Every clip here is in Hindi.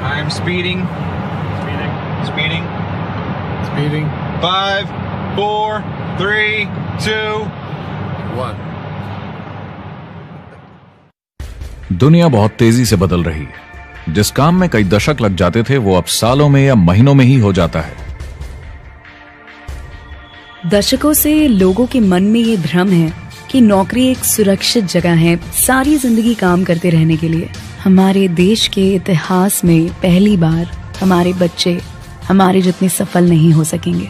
I'm speeding. Speeding. 5, 4, 3, 2, 1. दुनिया बहुत तेजी से बदल रही है। जिस काम में कई दशक लग जाते थे वो अब सालों में या महीनों में ही हो जाता है। दशकों से लोगों के मन में ये भ्रम है कि नौकरी एक सुरक्षित जगह है सारी जिंदगी काम करते रहने के लिए। हमारे देश के इतिहास में पहली बार हमारे बच्चे हमारे जितने सफल नहीं हो सकेंगे।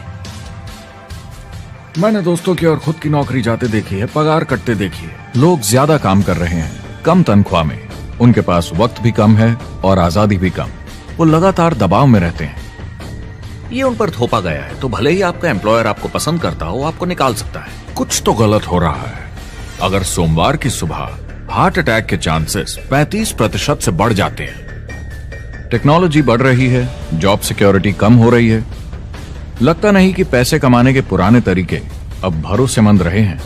मैंने दोस्तों की और खुद की नौकरी जाते देखी है, पगार कटते देखी है। लोग ज्यादा काम कर रहे हैं कम तनख्वाह में, उनके पास वक्त भी कम है और आजादी भी कम। वो लगातार दबाव में रहते हैं। ये उन पर थोपा गया है तो भले ही आपका एम्प्लॉयर आपको पसंद करता हो, आपको निकाल सकता है। कुछ तो गलत हो रहा है। अगर सोमवार की सुबह हार्ट अटैक के चांसेस 35% से बढ़ जाते हैं। टेक्नोलॉजी बढ़ रही है, जॉब सिक्योरिटी कम हो रही है। लगता नहीं कि पैसे कमाने के पुराने तरीके अब भरोसेमंद रहे हैं।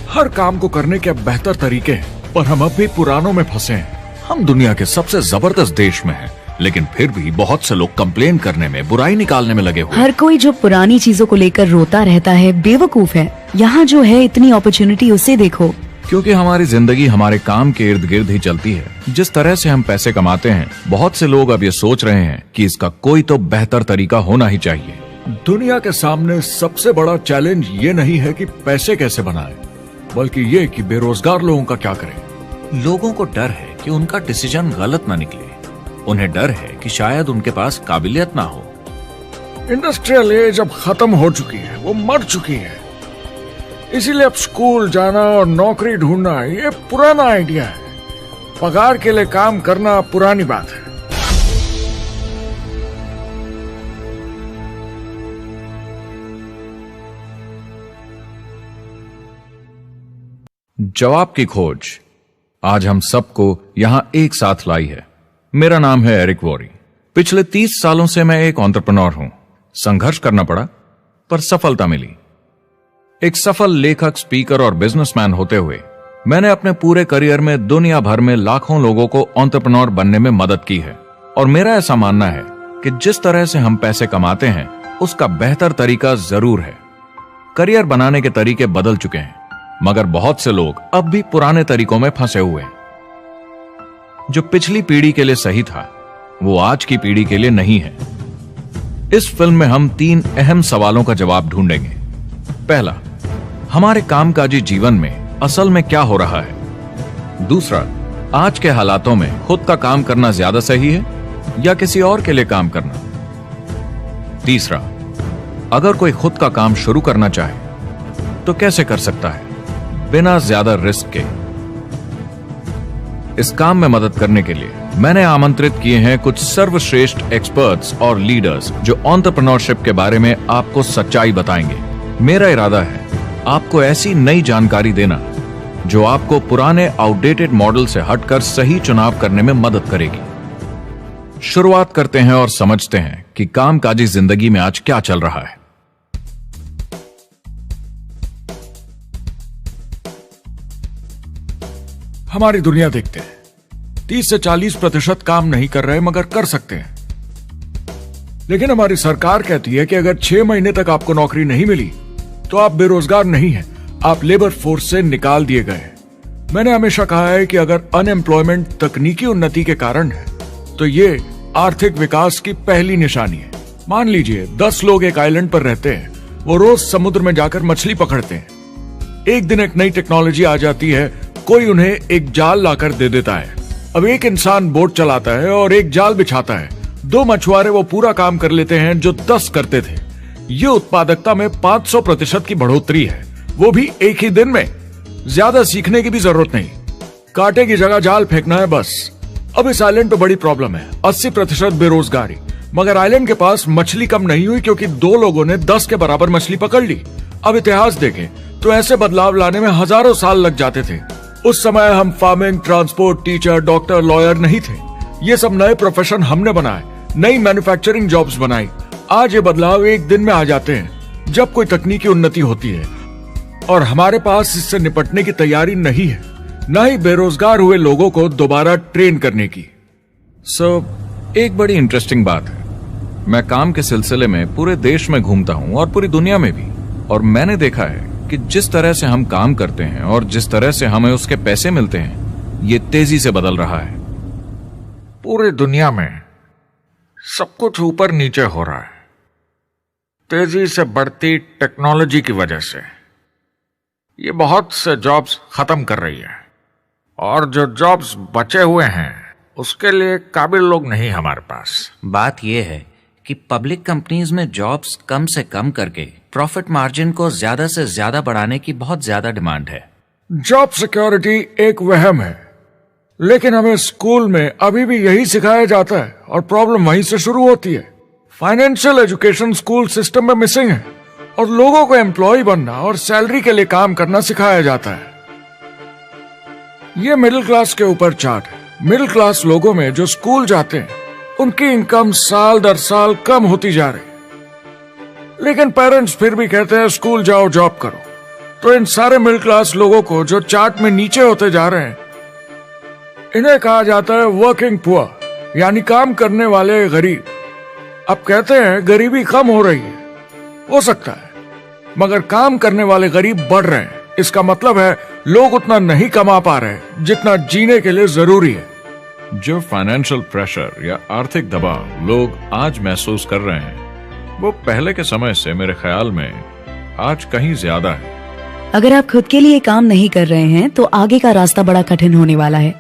हर काम को करने के अब बेहतर तरीके हैं, पर हम अब भी पुरानों में फंसे हैं। हम दुनिया के सबसे जबरदस्त देश में हैं, लेकिन फिर भी बहुत से लोग कंप्लेन करने में, बुराई निकालने में लगे हुए। हर कोई जो पुरानी चीजों को लेकर रोता रहता है बेवकूफ है। यहाँ जो है इतनी अपॉर्चुनिटी उसे देखो। क्योंकि हमारी जिंदगी हमारे काम के इर्द गिर्द ही चलती है। जिस तरह से हम पैसे कमाते हैं, बहुत से लोग अब ये सोच रहे हैं कि इसका कोई तो बेहतर तरीका होना ही चाहिए। दुनिया के सामने सबसे बड़ा चैलेंज ये नहीं है कि पैसे कैसे बनाएं, बल्कि ये कि बेरोजगार लोगों का क्या करें। लोगों को डर है कि उनका डिसीजन गलत ना निकले। उन्हें डर है कि शायद उनके पास काबिलियत ना हो। इंडस्ट्रियल एज अब खत्म हो चुकी है, वो मर चुकी है। इसीलिए अब स्कूल जाना और नौकरी ढूंढना ये पुराना आइडिया है। पगार के लिए काम करना पुरानी बात है। जवाब की खोज आज हम सबको यहां एक साथ लाई है। मेरा नाम है एरिक वॉरी। पिछले 30 सालों से मैं एक एंटरप्रेन्योर हूं। संघर्ष करना पड़ा पर सफलता मिली। एक सफल लेखक, स्पीकर और बिजनेसमैन होते हुए मैंने अपने पूरे करियर में दुनिया भर में लाखों लोगों को एंटरप्रेन्योर बनने में मदद की है। और मेरा ऐसा मानना है कि जिस तरह से हम पैसे कमाते हैं उसका बेहतर तरीका जरूर है। करियर बनाने के तरीके बदल चुके हैं, मगर बहुत से लोग अब भी पुराने तरीकों में फंसे हुए हैं। जो पिछली पीढ़ी के लिए सही था वो आज की पीढ़ी के लिए नहीं है। इस फिल्म में हम 3 अहम सवालों का जवाब ढूंढेंगे। पहला, हमारे कामकाजी जीवन में असल में क्या हो रहा है। दूसरा, आज के हालातों में खुद का काम करना ज्यादा सही है या किसी और के लिए काम करना। तीसरा, अगर कोई खुद का काम शुरू करना चाहे तो कैसे कर सकता है बिना ज्यादा रिस्क के। इस काम में मदद करने के लिए मैंने आमंत्रित किए हैं कुछ सर्वश्रेष्ठ एक्सपर्ट्स और लीडर्स जो एंटरप्रेन्योरशिप के बारे में आपको सच्चाई बताएंगे। मेरा इरादा है आपको ऐसी नई जानकारी देना जो आपको पुराने आउटडेटेड मॉडल से हटकर सही चुनाव करने में मदद करेगी। शुरुआत करते हैं और समझते हैं कि कामकाजी जिंदगी में आज क्या चल रहा है। हमारी दुनिया देखते हैं, 30 से 40% काम नहीं कर रहे मगर कर सकते हैं। लेकिन हमारी सरकार कहती है कि अगर 6 महीने तक आपको नौकरी नहीं मिली तो आप बेरोजगार नहीं हैं, आप लेबर फोर्स से निकाल दिए गए। मैंने हमेशा कहा है कि अगर अनएम्प्लॉयमेंट तकनीकी उन्नति के कारण है तो ये आर्थिक विकास की पहली निशानी है। मान लीजिए 10 लोग एक आइलैंड पर रहते हैं, वो रोज समुद्र में जाकर मछली पकड़ते हैं। एक दिन एक नई टेक्नोलॉजी आ जाती है, कोई उन्हें एक जाल लाकर दे देता है। अब एक इंसान बोट चलाता है और एक जाल बिछाता है। 2 मछुआरे वो पूरा काम कर लेते हैं जो 10 करते थे। ये उत्पादकता में 500% की बढ़ोतरी है, वो भी एक ही दिन में। ज्यादा सीखने की भी जरूरत नहीं, कांटे की जगह जाल फेंकना है बस। अब इस आइलैंड पे बड़ी प्रॉब्लम है, 80% बेरोजगारी। मगर आइलैंड के पास मछली कम नहीं हुई क्योंकि 2 लोगों ने 10 के बराबर मछली पकड़ ली। अब इतिहास देखें तो ऐसे बदलाव लाने में हजारों साल लग जाते थे। उस समय हम farming, transport, teacher, doctor, lawyer नहीं थे। ये सब नए प्रोफेशन हमने बनाए, नई मैन्युफैक्चरिंग जॉब्स बनाई। आज ये बदलाव एक दिन में आ जाते हैं जब कोई तकनीकी उन्नति होती है, और हमारे पास इससे निपटने की तैयारी नहीं है, न ही बेरोजगार हुए लोगों को दोबारा ट्रेन करने की। एक बड़ी इंटरेस्टिंग बात है, मैं काम के सिलसिले में पूरे देश में घूमता हूं और पूरी दुनिया में भी, और मैंने देखा है कि जिस तरह से हम काम करते हैं और जिस तरह से हमें उसके पैसे मिलते हैं, ये तेजी से बदल रहा है। पूरी दुनिया में सब कुछ ऊपर नीचे हो रहा है, तेजी से बढ़ती टेक्नोलॉजी की वजह से। ये बहुत से जॉब्स खत्म कर रही है, और जो जॉब्स बचे हुए हैं उसके लिए काबिल लोग नहीं हमारे पास। बात यह है कि पब्लिक कंपनीज में जॉब्स कम से कम करके प्रॉफिट मार्जिन को ज्यादा से ज्यादा बढ़ाने की बहुत ज्यादा डिमांड है। जॉब सिक्योरिटी एक वहम है, लेकिन हमें स्कूल में अभी भी यही सिखाया जाता है और प्रॉब्लम वहीं से शुरू होती है। फाइनेंशियल एजुकेशन स्कूल सिस्टम में मिसिंग है और लोगों को एम्प्लॉय बनना और सैलरी के लिए काम करना सिखाया जाता है। ये मिडिल क्लास के ऊपर चार्ट है। मिडिल क्लास लोगों में जो स्कूल जाते हैं उनकी इनकम साल दर साल कम होती जा रही, लेकिन पेरेंट्स फिर भी कहते हैं स्कूल जाओ जॉब करो। तो इन सारे मिडिल क्लास लोगों को जो चार्ट में नीचे होते जा रहे हैं, इन्हें कहा जाता है वर्किंग पुअर, यानी काम करने वाले गरीब। अब कहते हैं गरीबी कम हो रही है, हो सकता है, मगर काम करने वाले गरीब बढ़ रहे हैं। इसका मतलब है लोग उतना नहीं कमा पा रहे जितना जीने के लिए जरूरी है। जो फाइनेंशियल प्रेशर या आर्थिक दबाव लोग आज महसूस कर रहे हैं, वो पहले के समय से मेरे ख्याल में आज कहीं ज्यादा है। अगर आप खुद के लिए काम नहीं कर रहे हैं तो आगे का रास्ता बड़ा कठिन होने वाला है।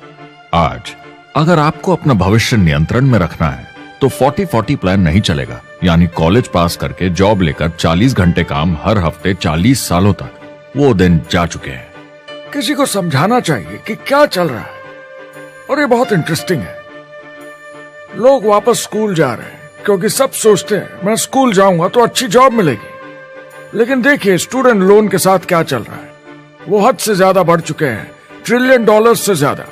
आज अगर आपको अपना भविष्य नियंत्रण में रखना है तो 40-40 प्लान नहीं चलेगा, यानी कॉलेज पास करके जॉब लेकर 40 घंटे काम हर हफ्ते 40 सालों तक, वो दिन जा चुके हैं। किसी को समझाना चाहिए कि क्या चल रहा है, और ये बहुत इंटरेस्टिंग है। लोग वापस स्कूल जा रहे हैं क्योंकि सब सोचते हैं मैं स्कूल जाऊंगा तो अच्छी जॉब मिलेगी। लेकिन देखिए स्टूडेंट लोन के साथ क्या चल रहा है, वो हद से ज्यादा बढ़ चुके हैं, $1 ट्रिलियन से ज्यादा।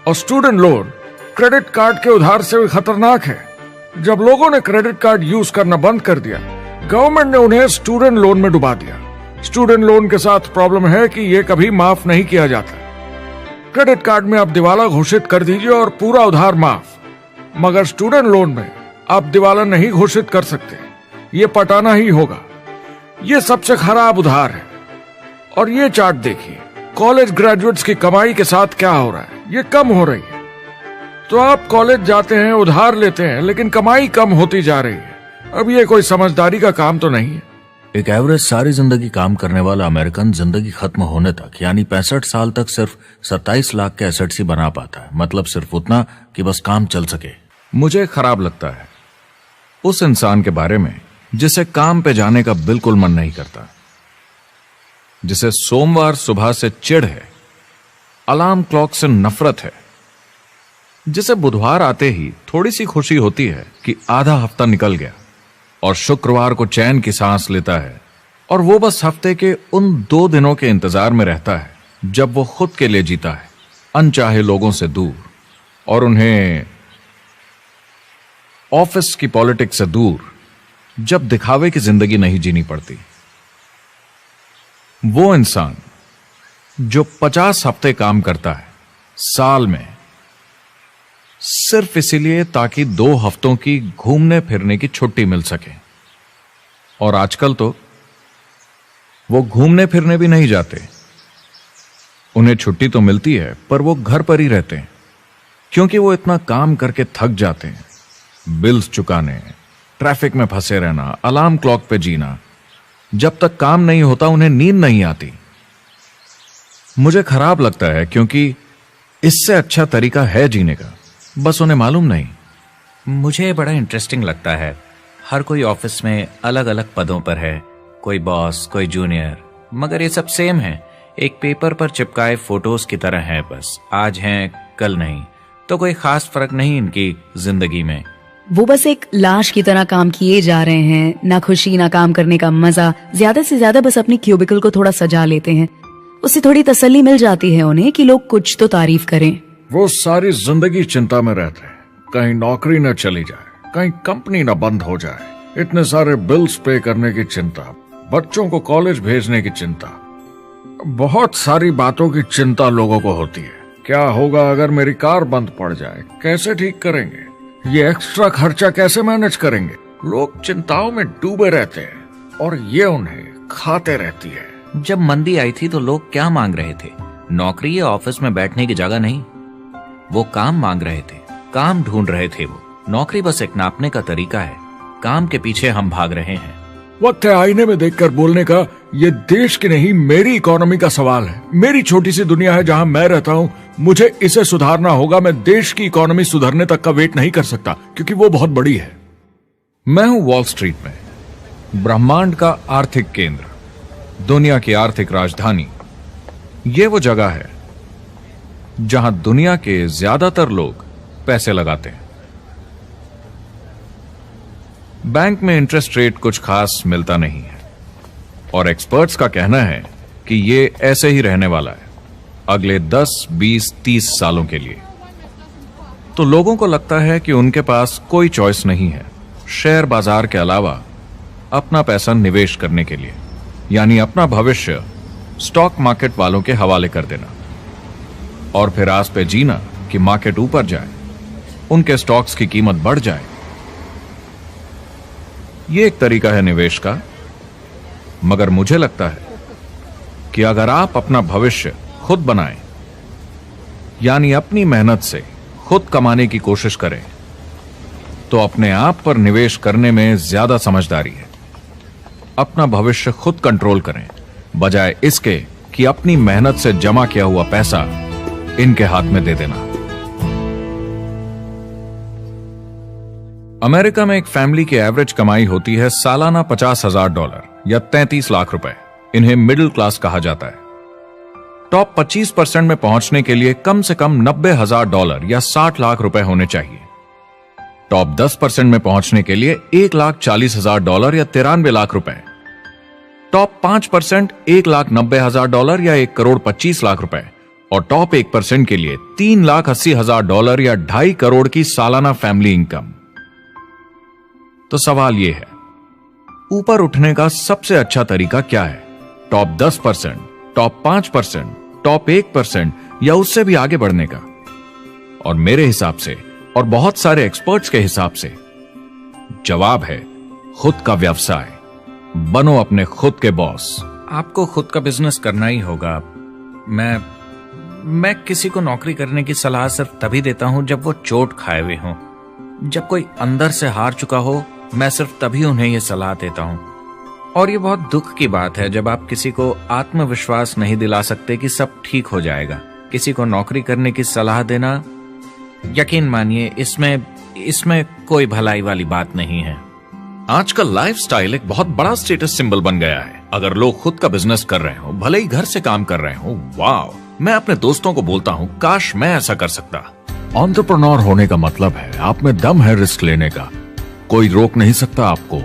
और स्टूडेंट लोन क्रेडिट कार्ड के उधार से भी खतरनाक है। जब लोगों ने क्रेडिट कार्ड यूज करना बंद कर दिया, गवर्नमेंट ने उन्हें स्टूडेंट लोन में डुबा दिया। स्टूडेंट लोन के साथ प्रॉब्लम है कि ये कभी माफ नहीं किया जाता। क्रेडिट कार्ड में आप दिवाला घोषित कर दीजिए और पूरा उधार माफ, मगर स्टूडेंट लोन में आप दिवाला नहीं घोषित कर सकते, ये पटाना ही होगा। ये सबसे खराब उधार है। और ये चार्ट देखिए, कॉलेज ग्रेजुएट्स की कमाई के साथ क्या हो रहा है, ये कम हो रही है। तो आप कॉलेज जाते हैं, उधार लेते हैं, लेकिन कमाई कम होती जा रही है। अब ये कोई समझदारी का काम तो नहीं है। एक एवरेज सारी जिंदगी काम करने वाला अमेरिकन जिंदगी खत्म होने तक, यानी 65 साल तक सिर्फ 27 लाख के एसेट्स ही बना पाता है। मतलब सिर्फ उतना कि बस काम चल सके। मुझे खराब लगता है उस इंसान के बारे में जिसे काम पे जाने का बिल्कुल मन नहीं करता, जिसे सोमवार सुबह से चिढ़ है, अलार्म क्लॉक से नफरत है, जिसे बुधवार आते ही थोड़ी सी खुशी होती है कि आधा हफ्ता निकल गया, और शुक्रवार को चैन की सांस लेता है, और वो बस हफ्ते के उन 2 दिनों के इंतजार में रहता है जब वो खुद के लिए जीता है, अनचाहे लोगों से दूर, और उन्हें ऑफिस की पॉलिटिक्स से दूर, जब दिखावे की जिंदगी नहीं जीनी पड़ती। वो इंसान जो 50 हफ्ते काम करता है साल में, सिर्फ इसीलिए ताकि 2 हफ्तों की घूमने फिरने की छुट्टी मिल सके। और आजकल तो वो घूमने फिरने भी नहीं जाते। उन्हें छुट्टी तो मिलती है पर वो घर पर ही रहते हैं, क्योंकि वो इतना काम करके थक जाते हैं। बिल्स चुकाने, ट्रैफिक में फंसे रहना, अलार्म क्लॉक पे जीना, जब तक काम नहीं होता उन्हें नींद नहीं आती। मुझे खराब लगता है क्योंकि इससे अच्छा तरीका है जीने का, बस उन्हें मालूम नहीं। मुझे बड़ा इंटरेस्टिंग लगता है, हर कोई ऑफिस में अलग अलग पदों पर है, कोई बॉस, कोई जूनियर, मगर ये सब सेम है, एक पेपर पर चिपकाए फोटोज की तरह है। बस आज हैं कल नहीं, तो कोई खास फर्क नहीं इनकी जिंदगी में। वो बस एक लाश की तरह काम किए जा रहे हैं, ना खुशी ना काम करने का मजा। ज्यादा से ज्यादा बस अपनी क्यूबिकल को थोड़ा सजा लेते हैं, उससे थोड़ी तसल्ली मिल जाती है उन्हें कि लोग कुछ तो तारीफ करें। वो सारी जिंदगी चिंता में रहते हैं, कहीं नौकरी न चली जाए, कहीं कंपनी न बंद हो जाए, इतने सारे बिल्स पे करने की चिंता, बच्चों को कॉलेज भेजने की चिंता, बहुत सारी बातों की चिंता लोगों को होती है। क्या होगा अगर मेरी कार बंद पड़ जाए, कैसे ठीक करेंगे, ये एक्स्ट्रा खर्चा कैसे मैनेज करेंगे? लोग चिंताओं में डूबे रहते हैं और ये उन्हें खाते रहती है। जब मंदी आई थी तो लोग क्या मांग रहे थे? नौकरी या ऑफिस में बैठने की जगह नहीं, वो काम मांग रहे थे, काम ढूंढ रहे थे। वो नौकरी बस एक नापने का तरीका है, काम के पीछे हम भाग रहे हैं। वक्त है आईने में देखकर बोलने का। ये देश की नहीं, मेरी इकोनॉमी का सवाल है। मेरी छोटी सी दुनिया है जहां मैं रहता हूं, मुझे इसे सुधारना होगा। मैं देश की इकोनॉमी सुधरने तक का वेट नहीं कर सकता, क्योंकि वो बहुत बड़ी है। मैं हूं वॉल स्ट्रीट में, ब्रह्मांड का आर्थिक केंद्र, दुनिया की आर्थिक राजधानी। ये वो जगह है जहां दुनिया के ज्यादातर लोग पैसे लगाते हैं। बैंक में इंटरेस्ट रेट कुछ खास मिलता नहीं है और एक्सपर्ट्स का कहना है कि ये ऐसे ही रहने वाला है अगले 10, 20, 30 सालों के लिए। तो लोगों को लगता है कि उनके पास कोई चॉइस नहीं है शेयर बाजार के अलावा अपना पैसा निवेश करने के लिए, यानी अपना भविष्य स्टॉक मार्केट वालों के हवाले कर देना और फिर आस पे जीना कि मार्केट ऊपर जाए, उनके स्टॉक्स की कीमत बढ़ जाए। यह एक तरीका है निवेश का, मगर मुझे लगता है कि अगर आप अपना भविष्य खुद बनाएं, यानी अपनी मेहनत से खुद कमाने की कोशिश करें, तो अपने आप पर निवेश करने में ज्यादा समझदारी है। अपना भविष्य खुद कंट्रोल करें, बजाय इसके कि अपनी मेहनत से जमा किया हुआ पैसा इनके हाथ में दे देना। अमेरिका में एक फैमिली की एवरेज कमाई होती है सालाना $50,000 या 33 लाख रुपए। इन्हें मिडिल क्लास कहा जाता है। टॉप 25% में पहुंचने के लिए कम से कम $90,000 या 60 लाख रुपए होने चाहिए। टॉप 10% में पहुंचने के लिए $1,40,000 या 93 लाख रुपए। टॉप 5% $1,90,000 या 1,25 लाख रुपए और टॉप 1% के लिए $3,80,000 या 2.5 करोड़ की सालाना फैमिली इनकम। तो सवाल यह है, ऊपर उठने का सबसे अच्छा तरीका क्या है? टॉप 10%, टॉप 5%, टॉप 1% या उससे भी आगे बढ़ने का? और मेरे हिसाब से और बहुत सारे एक्सपर्ट्स के हिसाब से जवाब है खुद का व्यवसाय। बनो अपने खुद के बॉस। आपको खुद का बिजनेस करना ही होगा। मैं किसी को नौकरी करने की सलाह सिर्फ तभी देता हूं जब वो चोट खाए हुए हों। जब कोई अंदर से हार चुका हो, मैं सिर्फ तभी उन्हें यह सलाह देता हूं। और ये बहुत दुख की बात है जब आप किसी को आत्मविश्वास नहीं दिला सकते कि सब ठीक हो जाएगा। किसी को नौकरी करने की सलाह देना, यकीन मानिए, इसमें कोई भलाई वाली बात नहीं है। आजकल लाइफस्टाइल एक बहुत बड़ा स्टेटस सिंबल बन गया है। अगर लोग खुद का बिजनेस कर रहे हो, भले ही घर से काम कर रहे हो, वाह! मैं अपने दोस्तों को बोलता हूं, काश मैं ऐसा कर सकता। एंटरप्रेन्योर होने का मतलब है आप में दम है रिस्क लेने का। कोई रोक नहीं सकता आपको।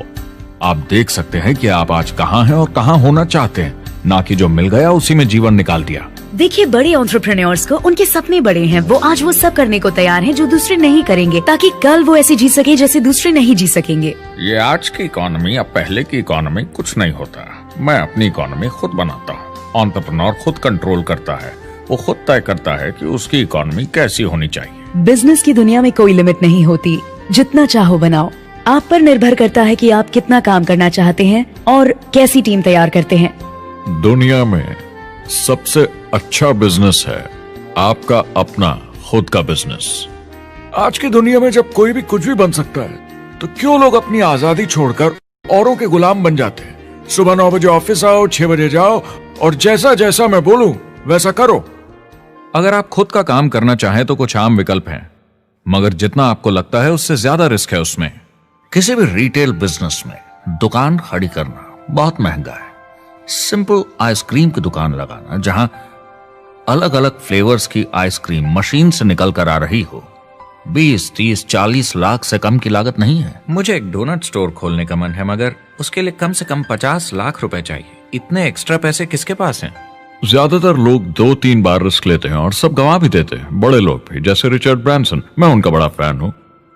आप देख सकते हैं कि आप आज कहां हैं और कहां होना चाहते हैं, ना कि जो मिल गया उसी में जीवन निकाल दिया। देखिए, बड़े एंटरप्रेन्योर्स को उनके सपने बड़े हैं। वो आज वो सब करने को तैयार हैं जो दूसरे नहीं करेंगे, ताकि कल वो ऐसे जी सके जैसे दूसरे नहीं जी सकेंगे। ये आज की इकोनॉमी या पहले की इकोनॉमी कुछ नहीं होता। मैं अपनी इकोनॉमी खुद बनाता हूँ। एंटरप्रेन्योर खुद कंट्रोल करता है। वो खुद तय करता है कि उसकी इकोनॉमी कैसी होनी चाहिए। बिजनेस की दुनिया में कोई लिमिट नहीं होती। जितना चाहो बनाओ। आप पर निर्भर करता है कि आप कितना काम करना चाहते हैं और कैसी टीम तैयार करते हैं। दुनिया में सबसे अच्छा बिजनेस है आपका अपना खुद का बिजनेस। आज की दुनिया में जब कोई भी कुछ भी बन सकता है, तो क्यों लोग अपनी आजादी छोड़कर औरों के गुलाम बन जाते हैं? सुबह 9 बजे ऑफिस आओ, 6 बजे जाओ और जैसा जैसा मैं बोलूं वैसा करो। अगर आप खुद का काम करना चाहें तो कुछ आम विकल्प हैं, मगर जितना आपको लगता है उससे ज्यादा रिस्क है उसमें। किसी भी रिटेल बिजनेस में दुकान खड़ी करना बहुत महंगा है। सिंपल आइसक्रीम की दुकान लगाना जहां अलग अलग फ्लेवर्स की आइसक्रीम मशीन से निकल कर आ रही हो, 20, 30, 40 लाख से कम की लागत नहीं है। मुझे एक डोनट स्टोर खोलने का मन है, मगर उसके लिए कम से कम 50 लाख रुपए चाहिए। इतने एक्स्ट्रा पैसे किसके पास हैं? ज्यादातर लोग 2-3 बार रिस्क लेते हैं और सब गंवा भी देते हैं। बड़े लोग भी, जैसे रिचर्ड ब्रांसन। मैं उनका बड़ा फैन हूं,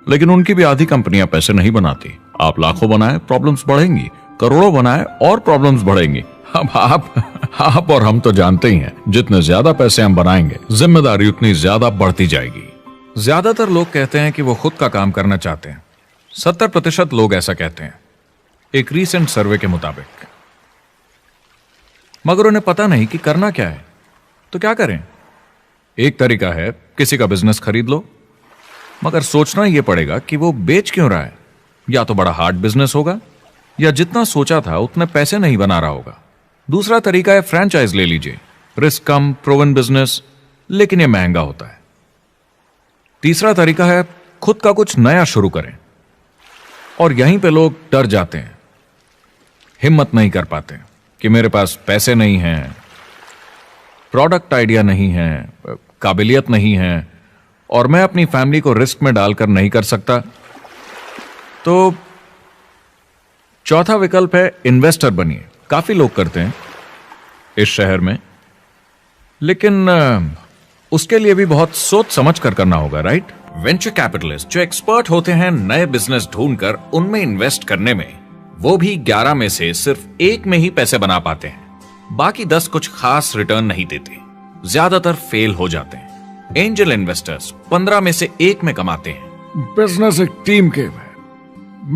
लेकिन उनकी भी आधी कंपनियां पैसे नहीं बनाती। आप लाखों बनाए, प्रॉब्लम्स बढ़ेंगी। करोड़ों बनाए और प्रॉब्लम्स बढ़ेंगी। अब आप और हम तो जानते ही हैं, जितने ज्यादा पैसे हम बनाएंगे, जिम्मेदारी उतनी ज्यादा बढ़ती जाएगी। ज्यादातर लोग कहते हैं कि वो खुद का काम करना चाहते हैं। 70% लोग ऐसा कहते हैं, एक रीसेंट सर्वे के मुताबिक। मगर उन्हें पता नहीं कि करना क्या है। तो क्या करें? एक तरीका है किसी का बिजनेस खरीद लो, मगर सोचना यह पड़ेगा कि वो बेच क्यों रहा है। या तो बड़ा हार्ड बिजनेस होगा, या जितना सोचा था उतने पैसे नहीं बना रहा होगा। दूसरा तरीका है फ्रेंचाइज ले लीजिए, रिस्क कम, प्रूवन बिजनेस, लेकिन यह महंगा होता है। तीसरा तरीका है खुद का कुछ नया शुरू करें, और यहीं पे लोग डर जाते हैं, हिम्मत नहीं कर पाते कि मेरे पास पैसे नहीं हैं, प्रोडक्ट आइडिया नहीं है, काबिलियत नहीं है, और मैं अपनी फैमिली को रिस्क में डालकर नहीं कर सकता। तो चौथा विकल्प है इन्वेस्टर बनिए। काफी लोग करते हैं इस शहर में, लेकिन उसके लिए भी बहुत सोच समझ कर करना होगा, राइट? वेंचर कैपिटलिस्ट जो एक्सपर्ट होते हैं नए बिजनेस ढूंढकर उनमें इन्वेस्ट करने में, वो भी 11 में से सिर्फ 1 में ही पैसे बना पाते हैं। बाकी 10 कुछ खास रिटर्न नहीं देते, ज्यादातर फेल हो जाते हैं। एंजल इन्वेस्टर्स 15 में से 1 में कमाते हैं। बिजनेस एक टीम गेम है।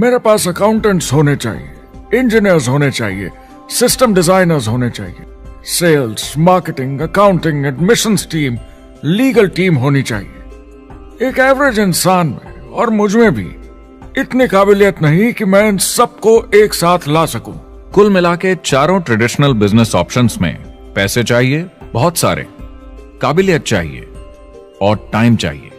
मेरे पास अकाउंटेंट्स होने चाहिए, इंजीनियर्स होने चाहिए, सिस्टम डिजाइनर्स होने चाहिए, sales, marketing, accounting, admissions team, legal team होनी चाहिए। एक एवरेज इंसान में और मुझ में भी इतनी काबिलियत नहीं कि मैं इन सबको एक साथ ला सकूं। कुल मिला के चारों ट्रेडिशनल बिजनेस ऑप्शंस में पैसे चाहिए बहुत सारे, काबिलियत चाहिए और टाइम चाहिए।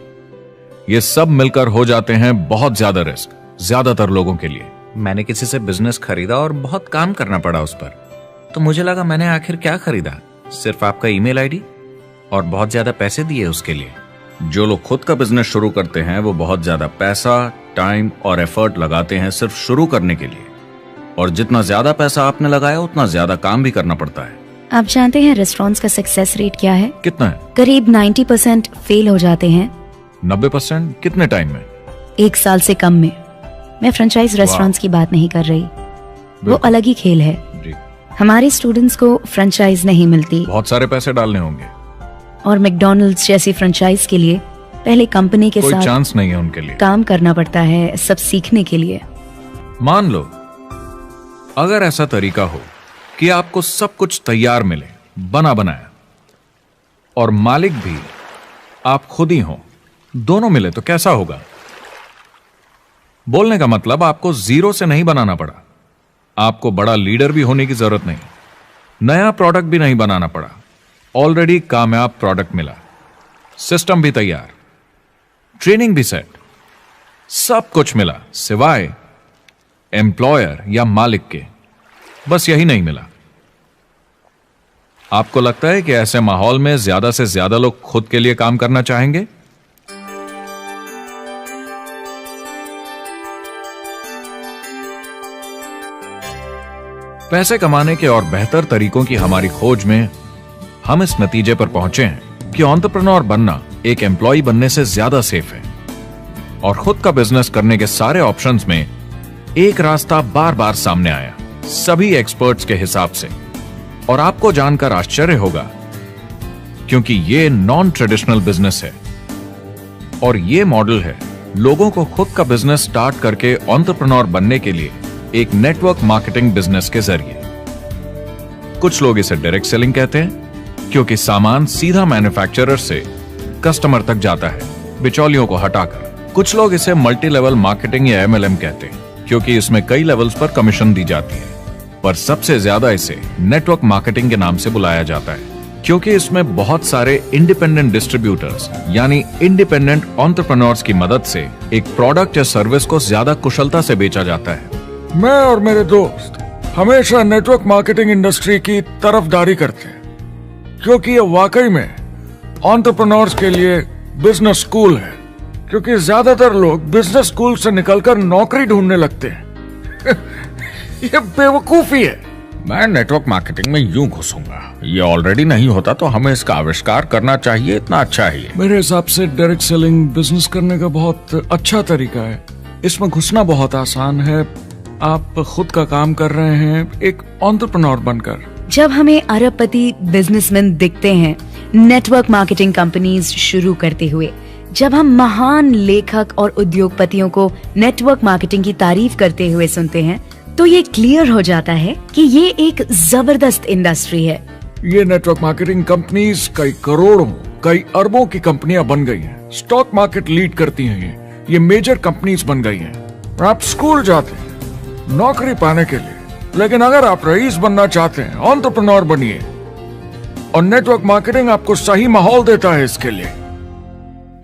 ये सब मिलकर हो जाते हैं बहुत ज्यादा रिस्क ज्यादातर लोगों के लिए। मैंने किसी से बिजनेस खरीदा और बहुत काम करना पड़ा उस पर। तो मुझे लगा मैंने आखिर क्या खरीदा, सिर्फ आपका ईमेल आईडी, और बहुत ज्यादा पैसे दिए उसके लिए। जो लोग खुद का बिजनेस शुरू करते हैं वो बहुत ज्यादा पैसा, टाइम और एफर्ट लगाते हैं सिर्फ शुरू करने के लिए, और जितना ज्यादा पैसा आपने लगाया उतना ज्यादा काम भी करना पड़ता है। आप जानते हैं रेस्टोरेंट्स का सक्सेस रेट क्या है? कितना है? करीब 90% फेल हो जाते हैं। 90%? कितने टाइम में? 1 साल से कम में। मैं फ्रेंचाइज रेस्टोरेंट्स की बात नहीं कर रही, वो अलग ही खेल है। जी। हमारे स्टूडेंट्स को फ्रेंचाइज नहीं मिलती, बहुत सारे पैसे डालने होंगे, और मैकडॉनल्ड्स जैसी फ्रेंचाइज के लिए पहले कंपनी के कोई साथ चांस नहीं है उनके लिए। काम करना पड़ता है सब सीखने के लिए। मान लो अगर ऐसा तरीका हो कि आपको सब कुछ तैयार मिले, बना बनाया, और मालिक भी आप खुद ही हो, दोनों मिले, तो कैसा होगा? बोलने का मतलब आपको जीरो से नहीं बनाना पड़ा, आपको बड़ा लीडर भी होने की जरूरत नहीं, नया प्रोडक्ट भी नहीं बनाना पड़ा, ऑलरेडी कामयाब प्रोडक्ट मिला, सिस्टम भी तैयार, ट्रेनिंग भी सेट, सब कुछ मिला सिवाय एम्प्लॉयर या मालिक के। बस यही नहीं मिला। आपको लगता है कि ऐसे माहौल में ज्यादा से ज्यादा लोग खुद के लिए काम करना चाहेंगे? पैसे कमाने के और बेहतर तरीकों की हमारी खोज में हम इस नतीजे पर पहुंचे हैं कि एंटरप्रेन्योर बनना एक एम्प्लॉय बनने से ज्यादा सेफ है, और खुद का बिजनेस करने के सारे ऑप्शंस में एक रास्ता बार बार सामने आया, सभी एक्सपर्ट्स के हिसाब से। और आपको जानकर आश्चर्य होगा, क्योंकि ये नॉन ट्रेडिशनल बिजनेस है, और ये मॉडल है लोगों को खुद का बिजनेस स्टार्ट करके एंटरप्रेन्योर बनने के लिए एक नेटवर्क मार्केटिंग बिजनेस के जरिए। कुछ लोग इसे डायरेक्ट सेलिंग कहते हैं, क्योंकि सामान सीधा मैन्युफैक्चरर से कस्टमर तक जाता है बिचौलियों को हटाकर। कुछ लोग इसे मल्टी लेवल मार्केटिंग या MLM कहते हैं, क्योंकि इसमें कई लेवल्स पर कमीशन दी जाती है, पर सबसे ज्यादा इसे नेटवर्क मार्केटिंग के नाम से बुलाया जाता है, क्योंकि इसमें बहुत सारे इंडिपेंडेंट डिस्ट्रीब्यूटर्स यानी इंडिपेंडेंट एंटरप्रेन्योर्स की मदद से एक प्रोडक्ट या सर्विस को ज्यादा कुशलता से बेचा जाता है। मैं और मेरे दोस्त हमेशा नेटवर्क मार्केटिंग इंडस्ट्री की तरफदारी करते हैं, क्योंकि ये वाकई में एंटरप्रेन्योर्स के लिए बिजनेस स्कूल है। क्योंकि ज्यादातर लोग बिजनेस स्कूल से निकलकर नौकरी ढूंढने लगते हैं। ये बेवकूफी है। मैं नेटवर्क मार्केटिंग में यूं घुसूंगा, ये ऑलरेडी नहीं होता तो हमें इसका आविष्कार करना चाहिए, इतना अच्छा है ये। मेरे हिसाब से डायरेक्ट सेलिंग बिजनेस करने का बहुत अच्छा तरीका है। इसमें घुसना बहुत आसान है। आप खुद का काम कर रहे हैं एक एंटरप्रेन्योर बनकर। जब हमें अरबपति बिजनेसमैन दिखते हैं नेटवर्क मार्केटिंग कंपनीज शुरू करते हुए, जब हम महान लेखक और उद्योगपतियों को नेटवर्क मार्केटिंग की तारीफ करते हुए सुनते हैं तो ये क्लियर हो जाता है कि ये एक जबरदस्त इंडस्ट्री है। ये नेटवर्क मार्केटिंग कंपनीज कई करोड़ों, कई अरबों की कंपनियां बन गई हैं। स्टॉक मार्केट लीड करती हैं ये मेजर कंपनीज बन गई हैं। आप स्कूल जाते हैं नौकरी पाने के लिए, लेकिन अगर आप रईस बनना चाहते हैं, एंटरप्रेन्योर बनिए, और नेटवर्क मार्केटिंग आपको सही माहौल देता है इसके लिए।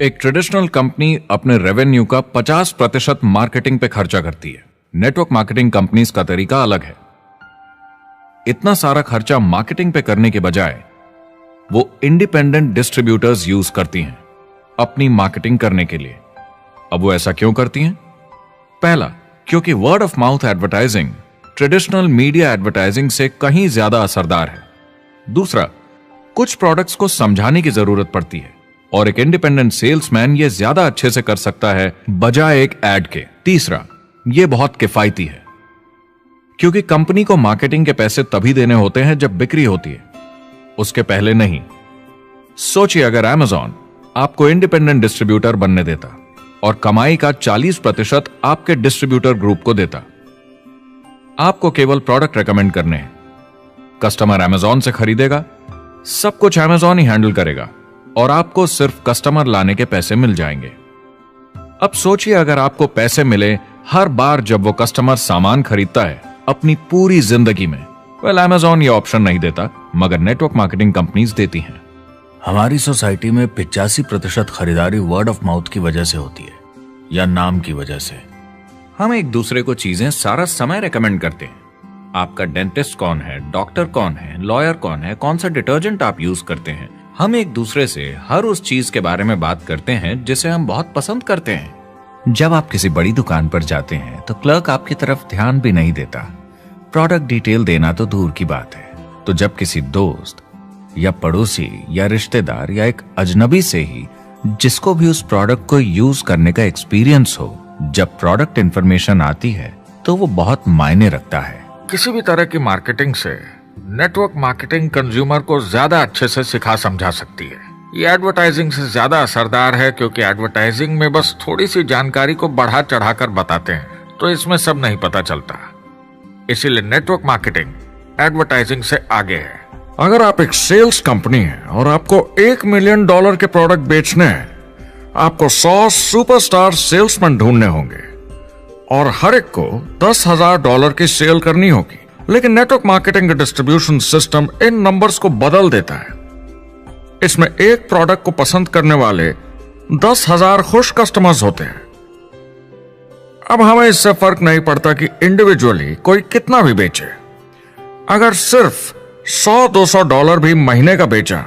एक ट्रेडिशनल कंपनी अपने रेवेन्यू का 50% मार्केटिंग पे खर्चा करती है। नेटवर्क मार्केटिंग कंपनीज का तरीका अलग है। इतना सारा खर्चा मार्केटिंग पे करने के बजाय वो इंडिपेंडेंट डिस्ट्रीब्यूटर्स यूज करती हैं अपनी मार्केटिंग करने के लिए। अब वो ऐसा क्यों करती हैं? पहला, क्योंकि word of mouth advertising traditional media advertising से कहीं ज्यादा असरदार है। दूसरा, कुछ प्रोडक्ट्स को समझाने की जरूरत पड़ती है और एक इंडिपेंडेंट सेल्समैन ये ज्यादा अच्छे से कर सकता है बजाय एक एड के। तीसरा, ये बहुत किफायती है क्योंकि कंपनी को मार्केटिंग के पैसे तभी देने होते हैं जब बिक्री होती है, उसके पहले नहीं। सोचिए अगर Amazon आपको इंडिपेंडेंट डिस्ट्रीब्यूटर बनने देता और कमाई का 40% आपके डिस्ट्रीब्यूटर ग्रुप को देता। आपको केवल प्रोडक्ट रेकमेंड करने हैं, कस्टमर Amazon से खरीदेगा, सब कुछ Amazon ही हैंडल करेगा और आपको सिर्फ कस्टमर लाने के पैसे मिल जाएंगे। अब सोचिए अगर आपको पैसे मिले हर बार जब वो कस्टमर सामान खरीदता है अपनी पूरी जिंदगी में। Amazon ये ऑप्शन नहीं देता, मगर नेटवर्क मार्केटिंग कंपनीज देती हैं। हमारी सोसाइटी में 85% खरीदारी वर्ड ऑफ माउथ की वजह से होती है या नाम की वजह से। हम एक दूसरे को चीजें सारा समय रेकमेंड करते हैं। आपका डेंटिस्ट कौन है, डॉक्टर कौन है, लॉयर कौन है, कौन सा डिटर्जेंट आप यूज करते हैं। हम एक दूसरे से हर उस चीज के बारे में बात करते हैं जिसे हम बहुत पसंद करते हैं। जब आप किसी बड़ी दुकान पर जाते हैं तो क्लर्क आपकी तरफ ध्यान भी नहीं देता, प्रोडक्ट डिटेल देना तो दूर की बात है। तो जब किसी दोस्त या पड़ोसी या रिश्तेदार या एक अजनबी से ही जिसको भी उस प्रोडक्ट को यूज करने का एक्सपीरियंस हो, जब प्रोडक्ट इंफॉर्मेशन आती है तो वो बहुत मायने रखता है। किसी भी तरह की मार्केटिंग से नेटवर्क मार्केटिंग कंज्यूमर को ज्यादा अच्छे से सिखा समझा सकती है। ये एडवर्टाइजिंग से ज्यादा असरदार है क्योंकि एडवर्टाइजिंग में बस थोड़ी सी जानकारी को बढ़ा चढ़ाकर बताते हैं, तो इसमें सब नहीं पता चलता। इसीलिए नेटवर्क मार्केटिंग एडवर्टाइजिंग से आगे है। अगर आप एक सेल्स कंपनी है और आपको $1 मिलियन के प्रोडक्ट बेचने हैं, आपको 100 सुपरस्टार सेल्समैन ढूंढने होंगे और हर एक को $10,000 की सेल करनी होगी। लेकिन नेटवर्क मार्केटिंग का डिस्ट्रीब्यूशन सिस्टम इन नंबर्स को बदल देता है। इसमें एक प्रोडक्ट को पसंद करने वाले 10,000 खुश कस्टमर्स होते हैं। अब हमें इससे फर्क नहीं पड़ता कि इंडिविजुअली कोई कितना भी बेचे। अगर सिर्फ $100-200 भी महीने का बेचा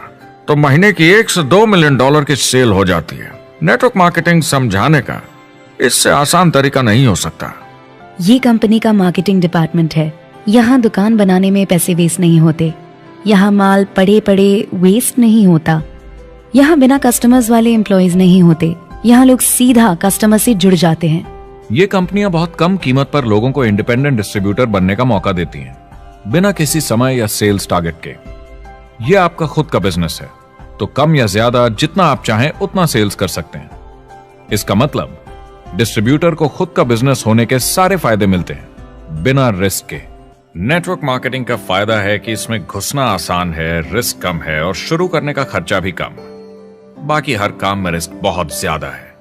तो महीने की $1 से $2 मिलियन की सेल हो जाती है। नेटवर्क मार्केटिंग समझाने का इससे आसान तरीका नहीं हो सकता। ये कंपनी का मार्केटिंग डिपार्टमेंट है। यहाँ दुकान बनाने में पैसे वेस्ट नहीं होते, यहाँ माल पड़े पड़े वेस्ट नहीं होता, यहाँ बिना कस्टमर्स वाले एम्प्लॉयज नहीं होते, यहाँ लोग सीधा कस्टमर से जुड़ जाते हैं। ये कंपनियां बहुत कम कीमत पर लोगों को इंडिपेंडेंट डिस्ट्रीब्यूटर बनने का मौका देती हैं, बिना किसी समय या सेल्स टारगेट के। ये आपका खुद का बिजनेस है, तो कम या ज्यादा जितना आप चाहें उतना सेल्स कर सकते हैं। इसका मतलब डिस्ट्रीब्यूटर को खुद का बिजनेस होने के सारे फायदे मिलते हैं बिना रिस्क के। नेटवर्क मार्केटिंग का फायदा है कि इसमें घुसना आसान है, रिस्क कम है और शुरू करने का खर्चा भी कम। बाकी हर काम में रिस्क बहुत ज्यादा है।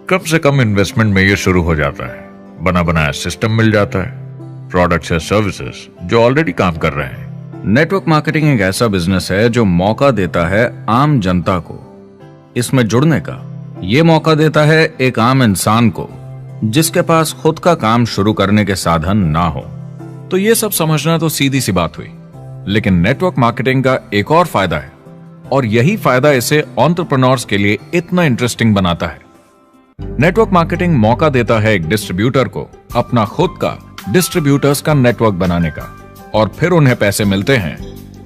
कम से कम इन्वेस्टमेंट में ये शुरू हो जाता है, बना बनाया सिस्टम मिल जाता है, प्रोडक्ट्स या सर्विसेज जो ऑलरेडी काम कर रहे हैं। नेटवर्क मार्केटिंग एक ऐसा बिजनेस है जो मौका देता है आम जनता को इसमें जुड़ने का। ये मौका देता है एक आम इंसान को जिसके पास खुद का काम शुरू करने के साधन ना हो। तो ये सब समझना तो सीधी सी बात हुई, लेकिन नेटवर्क मार्केटिंग का एक और फायदा है और यही फायदा इसे एंटरप्रेन्योर्स के लिए इतना इंटरेस्टिंग बनाता है। नेटवर्क मार्केटिंग मौका देता है एक डिस्ट्रीब्यूटर को अपना खुद का डिस्ट्रीब्यूटर्स का नेटवर्क बनाने का, और फिर उन्हें पैसे मिलते हैं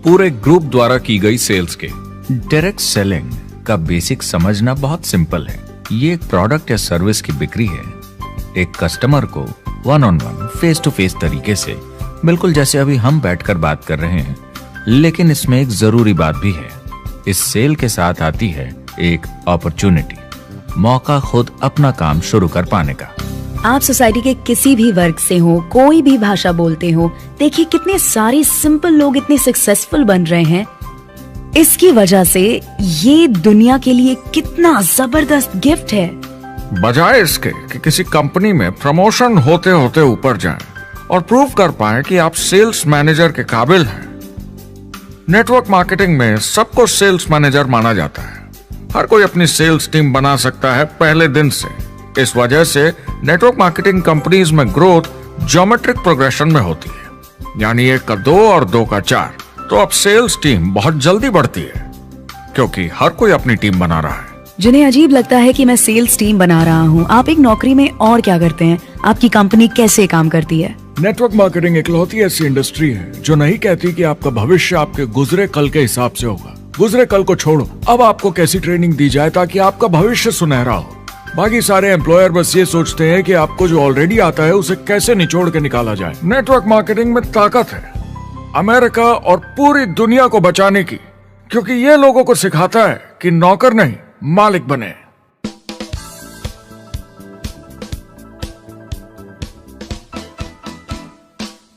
पूरे ग्रुप द्वारा की गई सेल्स के। डायरेक्ट सेलिंग का बेसिक समझना बहुत सिंपल है। ये एक प्रोडक्ट या सर्विस की बिक्री है, एक कस्टमर को one on one, face to face तरीके से, बिल्कुल जैसे अभी हम बैठकर बात कर रहे हैं। लेकिन इसमें एक जरूरी बात भी है, इस सेल के साथ आती है एक अपॉर्चुनिटी। मौका खुद अपना काम शुरू कर पाने का। आप सोसाइटी के किसी भी वर्ग से हो, कोई भी भाषा बोलते हो, देखिए कितने सारे सिंपल लोग इतने सक्सेसफुल बन रहे हैं। इसकी वजह से ये दुनिया के लिए कितना जबरदस्त गिफ्ट है। बजाय इसके कि किसी कंपनी में प्रमोशन होते होते ऊपर जाएं और प्रूव कर पाएं कि आप सेल्स मैनेजर के काबिल हैं, नेटवर्क मार्केटिंग में सबको सेल्स मैनेजर माना जाता है। हर कोई अपनी सेल्स टीम बना सकता है पहले दिन से। इस वजह से नेटवर्क मार्केटिंग कंपनीज में ग्रोथ ज्योमेट्रिक प्रोग्रेशन में होती है, यानी 1 का 2 और 2 का 4। तो अब सेल्स टीम बहुत जल्दी बढ़ती है क्योंकि हर कोई अपनी टीम बना रहा है। जिन्हें अजीब लगता है कि मैं सेल्स टीम बना रहा हूँ, आप एक नौकरी में और क्या करते हैं? आपकी कंपनी कैसे काम करती है? नेटवर्क मार्केटिंग इकलौती ऐसी इंडस्ट्री है जो नहीं कहती कि आपका भविष्य आपके गुजरे कल के हिसाब से होगा। गुजरे कल को छोड़ो, अब आपको कैसी ट्रेनिंग दी जाए ताकि आपका भविष्य सुनहरा हो। बाकी सारे एम्प्लॉयर बस ये सोचते हैं कि आपको जो ऑलरेडी आता है उसे कैसे निचोड़ के निकाला जाए। नेटवर्क मार्केटिंग में ताकत है अमेरिका और पूरी दुनिया को बचाने की, क्योंकि ये लोगों को सिखाता है कि नौकर नहीं मालिक बने।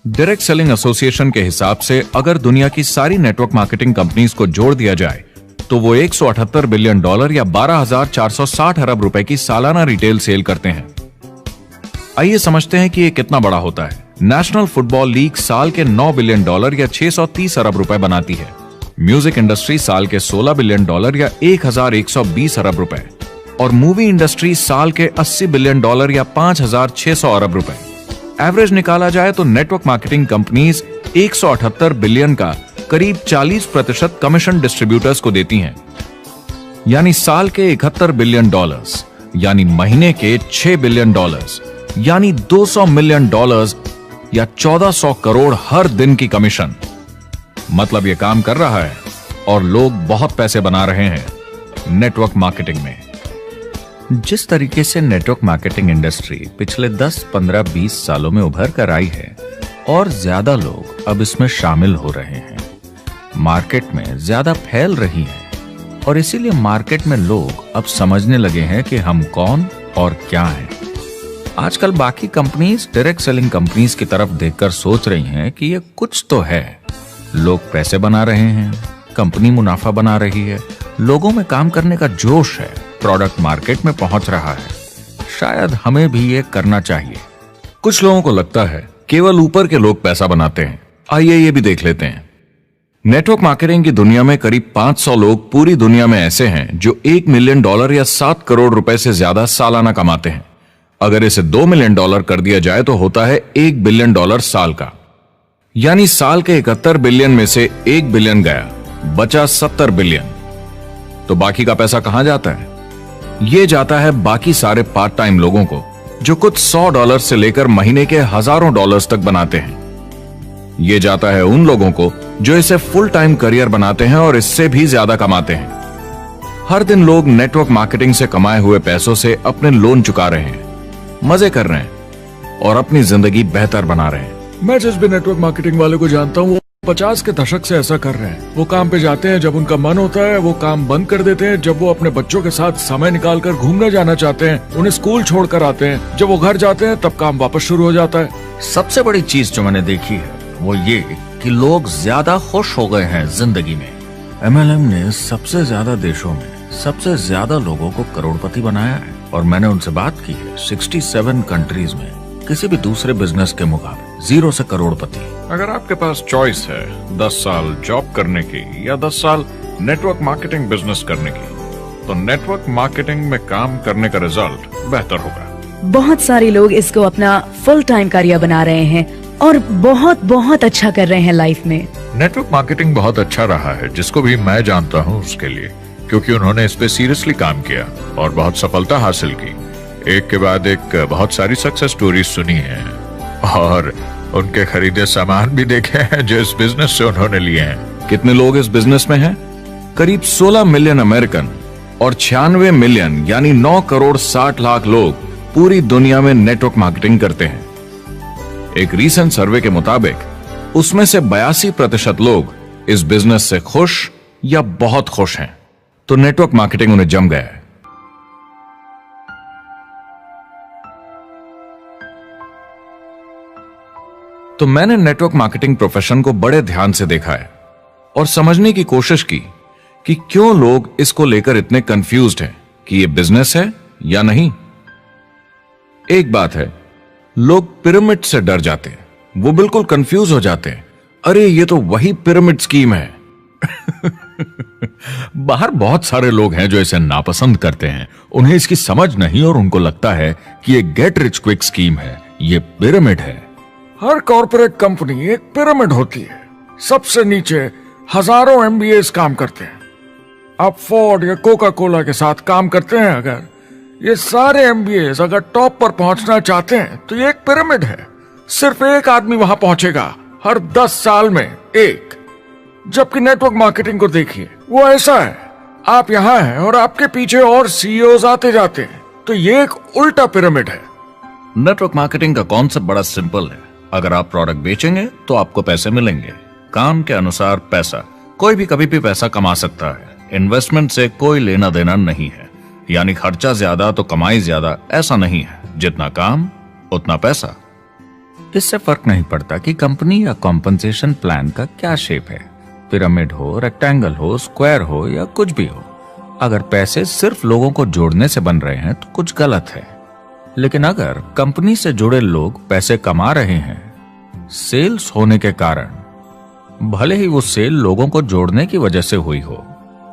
डायरेक्ट सेलिंग एसोसिएशन के हिसाब से अगर दुनिया की सारी नेटवर्क मार्केटिंग कंपनीज को जोड़ दिया जाए तो वो $178 बिलियन या 12,460 अरब रुपए की सालाना रिटेल सेल करते हैं। आइए समझते हैं कि ये कितना बड़ा होता है। नेशनल फुटबॉल लीग साल के $9 बिलियन या 630 अरब रुपए बनाती है। म्यूजिक इंडस्ट्री साल के $16 बिलियन या 1,120 अरब रुपए, और मूवी इंडस्ट्री साल के $80 बिलियन या 5,600 अरब रुपए। एवरेज निकाला जाए तो नेटवर्क मार्केटिंग कंपनीज 178 बिलियन का करीब 40% कमीशन डिस्ट्रीब्यूटर्स को देती हैं, यानी साल के $71 बिलियन, यानी महीने के $6 बिलियन, यानी $200 मिलियन या 1400 करोड़ हर दिन की कमीशन। मतलब ये काम कर रहा है और लोग बहुत पैसे बना रहे हैं नेटवर्क मार्केटिंग में। जिस तरीके से नेटवर्क मार्केटिंग इंडस्ट्री पिछले 10, 15, 20 सालों में उभर कर आई है और ज्यादा लोग अब इसमें शामिल हो रहे हैं, मार्केट में ज्यादा फैल रही है और इसीलिए मार्केट में लोग अब समझने लगे हैं कि हम कौन और क्या हैं। आजकल बाकी कंपनीज डायरेक्ट सेलिंग कंपनीज की तरफ देखकर सोच रही हैं कि ये कुछ तो है। लोग पैसे बना रहे हैं, कंपनी मुनाफा बना रही है, लोगों में काम करने का जोश है, प्रोडक्ट मार्केट में पहुंच रहा है, शायद हमें भी ये करना चाहिए। कुछ लोगों को लगता है केवल ऊपर के लोग पैसा बनाते हैं। आइए ये भी देख लेते हैं। नेटवर्क मार्केटिंग की दुनिया में करीब 500 लोग पूरी दुनिया में ऐसे हैं जो $1 मिलियन या 7 करोड़ रुपए से ज्यादा सालाना कमाते हैं। अगर इसे $2 मिलियन कर दिया जाए तो होता है $1 बिलियन साल का, यानी साल के 71 बिलियन में से 1 बिलियन गया, बचा 70 बिलियन। तो बाकी का पैसा कहां जाता है? ये जाता है बाकी सारे पार्ट टाइम लोगों को जो कुछ $100 से लेकर महीने के हजारों डॉलर्स तक बनाते हैं। ये जाता है उन लोगों को जो इसे फुल टाइम करियर बनाते हैं और इससे भी ज्यादा कमाते हैं। हर दिन लोग नेटवर्क मार्केटिंग से कमाए हुए पैसों से अपने लोन चुका रहे हैं, मजे कर रहे हैं और अपनी जिंदगी बेहतर बना रहे हैं। मैं जिस भी नेटवर्क मार्केटिंग वाले को जानता हूँ वो 50 के दशक से ऐसा कर रहे हैं। वो काम पे जाते हैं जब उनका मन होता है, वो काम बंद कर देते हैं जब वो अपने बच्चों के साथ समय निकालकर घूमने जाना चाहते हैं, उन्हें स्कूल छोड़कर आते हैं, जब वो घर जाते हैं तब काम वापस शुरू हो जाता है। सबसे बड़ी चीज जो मैंने देखी है वो ये कि लोग ज्यादा खुश हो गए हैं जिंदगी में। MLM ने सबसे ज्यादा देशों में सबसे ज्यादा लोगों को करोड़पति बनाया है और मैंने उनसे बात की है 67 कंट्रीज में किसी भी दूसरे बिजनेस के मुकाबले 0 से करोड़पति। अगर आपके पास चॉइस है 10 साल जॉब करने की या 10 साल नेटवर्क मार्केटिंग बिजनेस करने की, तो नेटवर्क मार्केटिंग में काम करने का रिजल्ट बेहतर होगा। बहुत सारे लोग इसको अपना फुल टाइम करियर बना रहे हैं और बहुत बहुत अच्छा कर रहे हैं लाइफ में। नेटवर्क मार्केटिंग बहुत अच्छा रहा है, जिसको भी मैं जानता हूँ उसके लिए, क्योंकि उन्होंने इस पे सीरियसली काम किया और बहुत सफलता हासिल की। एक के बाद एक बहुत सारी सक्सेस स्टोरीज सुनी है और उनके खरीदे सामान भी देखे हैं जो इस बिजनेस से उन्होंने लिए हैं। कितने लोग इस बिजनेस में हैं? करीब 16 मिलियन अमेरिकन और 96 मिलियन यानी 9 करोड़ 60 लाख लोग पूरी दुनिया में नेटवर्क मार्केटिंग करते हैं। एक रीसेंट सर्वे के मुताबिक उसमें से 82% लोग इस बिजनेस से खुश या बहुत खुश हैं। तो नेटवर्क मार्केटिंग उन्हें जम गया है। तो मैंने नेटवर्क मार्केटिंग प्रोफेशन को बड़े ध्यान से देखा है और समझने की कोशिश की कि क्यों लोग इसको लेकर इतने कंफ्यूज्ड हैं कि ये बिजनेस है या नहीं। एक बात है, लोग पिरामिड से डर जाते हैं, वो बिल्कुल कंफ्यूज हो जाते हैं। अरे ये तो वही पिरामिड स्कीम है। बाहर बहुत सारे लोग हैं जो इसे नापसंद करते हैं, उन्हें इसकी समझ नहीं और उनको लगता है कि ये गेट रिच क्विक स्कीम है, ये पिरामिड है। हर कॉर्पोरेट कंपनी एक पिरामिड होती है। सबसे नीचे हजारों एमबीएस काम करते हैं। आप फोर्ड या कोका कोला के साथ काम करते हैं, अगर ये सारे एमबीएस अगर टॉप पर पहुंचना चाहते हैं तो ये एक पिरामिड है। सिर्फ एक आदमी वहां पहुंचेगा हर 10 साल में, एक। जबकि नेटवर्क मार्केटिंग को देखिए, वो ऐसा है, आप यहां हैं और आपके पीछे और सीईओज आते जाते हैं, तो ये एक उल्टा पिरामिड है। नेटवर्क मार्केटिंग का कॉन्सेप्ट बड़ा सिंपल है। अगर आप प्रोडक्ट बेचेंगे तो आपको पैसे मिलेंगे, काम के अनुसार पैसा। कोई भी कभी भी पैसा कमा सकता है, इन्वेस्टमेंट से कोई लेना देना नहीं है। यानी खर्चा ज्यादा तो कमाई ज्यादा, ऐसा नहीं है। जितना काम उतना पैसा। इससे फर्क नहीं पड़ता कि कंपनी या कॉम्पनसेशन प्लान का क्या शेप है, पिरामिड हो, रेक्टेंगल हो, स्क्वायर हो या कुछ भी हो। अगर पैसे सिर्फ लोगों को जोड़ने से बन रहे हैं तो कुछ गलत है। लेकिन अगर कंपनी से जुड़े लोग पैसे कमा रहे हैं सेल्स होने के कारण, भले ही वो सेल लोगों को जोड़ने की वजह से हुई हो,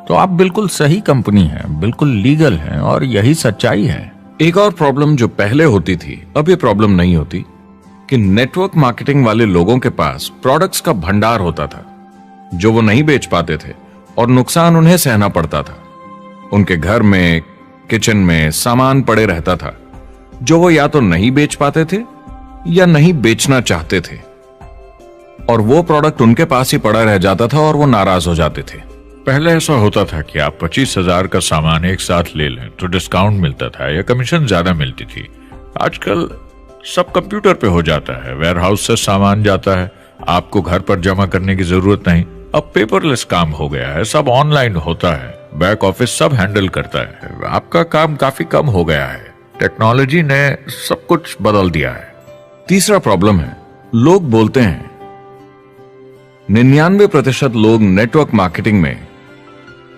तो आप बिल्कुल सही कंपनी हैं, बिल्कुल लीगल हैं और यही सच्चाई है। एक और प्रॉब्लम जो पहले होती थी, अब ये प्रॉब्लम नहीं होती कि नेटवर्क मार्केटिंग वाले लोगों के पास प्रोडक्ट्स का भंडार होता था जो वो नहीं बेच पाते थे और नुकसान उन्हें सहना पड़ता था। उनके घर में, किचन में सामान पड़े रहता था जो वो या तो नहीं बेच पाते थे या नहीं बेचना चाहते थे, और वो प्रोडक्ट उनके पास ही पड़ा रह जाता था और वो नाराज हो जाते थे। पहले ऐसा होता था कि आप 25,000 का सामान एक साथ ले लें तो डिस्काउंट मिलता था या कमीशन ज्यादा मिलती थी। आजकल सब कंप्यूटर पे हो जाता है, वेयरहाउस से सामान जाता है, आपको घर पर जमा करने की जरूरत नहीं। अब पेपरलेस काम हो गया है, सब ऑनलाइन होता है, बैक ऑफिस सब हैंडल करता है। आपका काम काफी कम हो गया है, टेक्नोलॉजी ने सब कुछ बदल दिया है। तीसरा प्रॉब्लम है, लोग बोलते हैं 99% लोग नेटवर्क मार्केटिंग में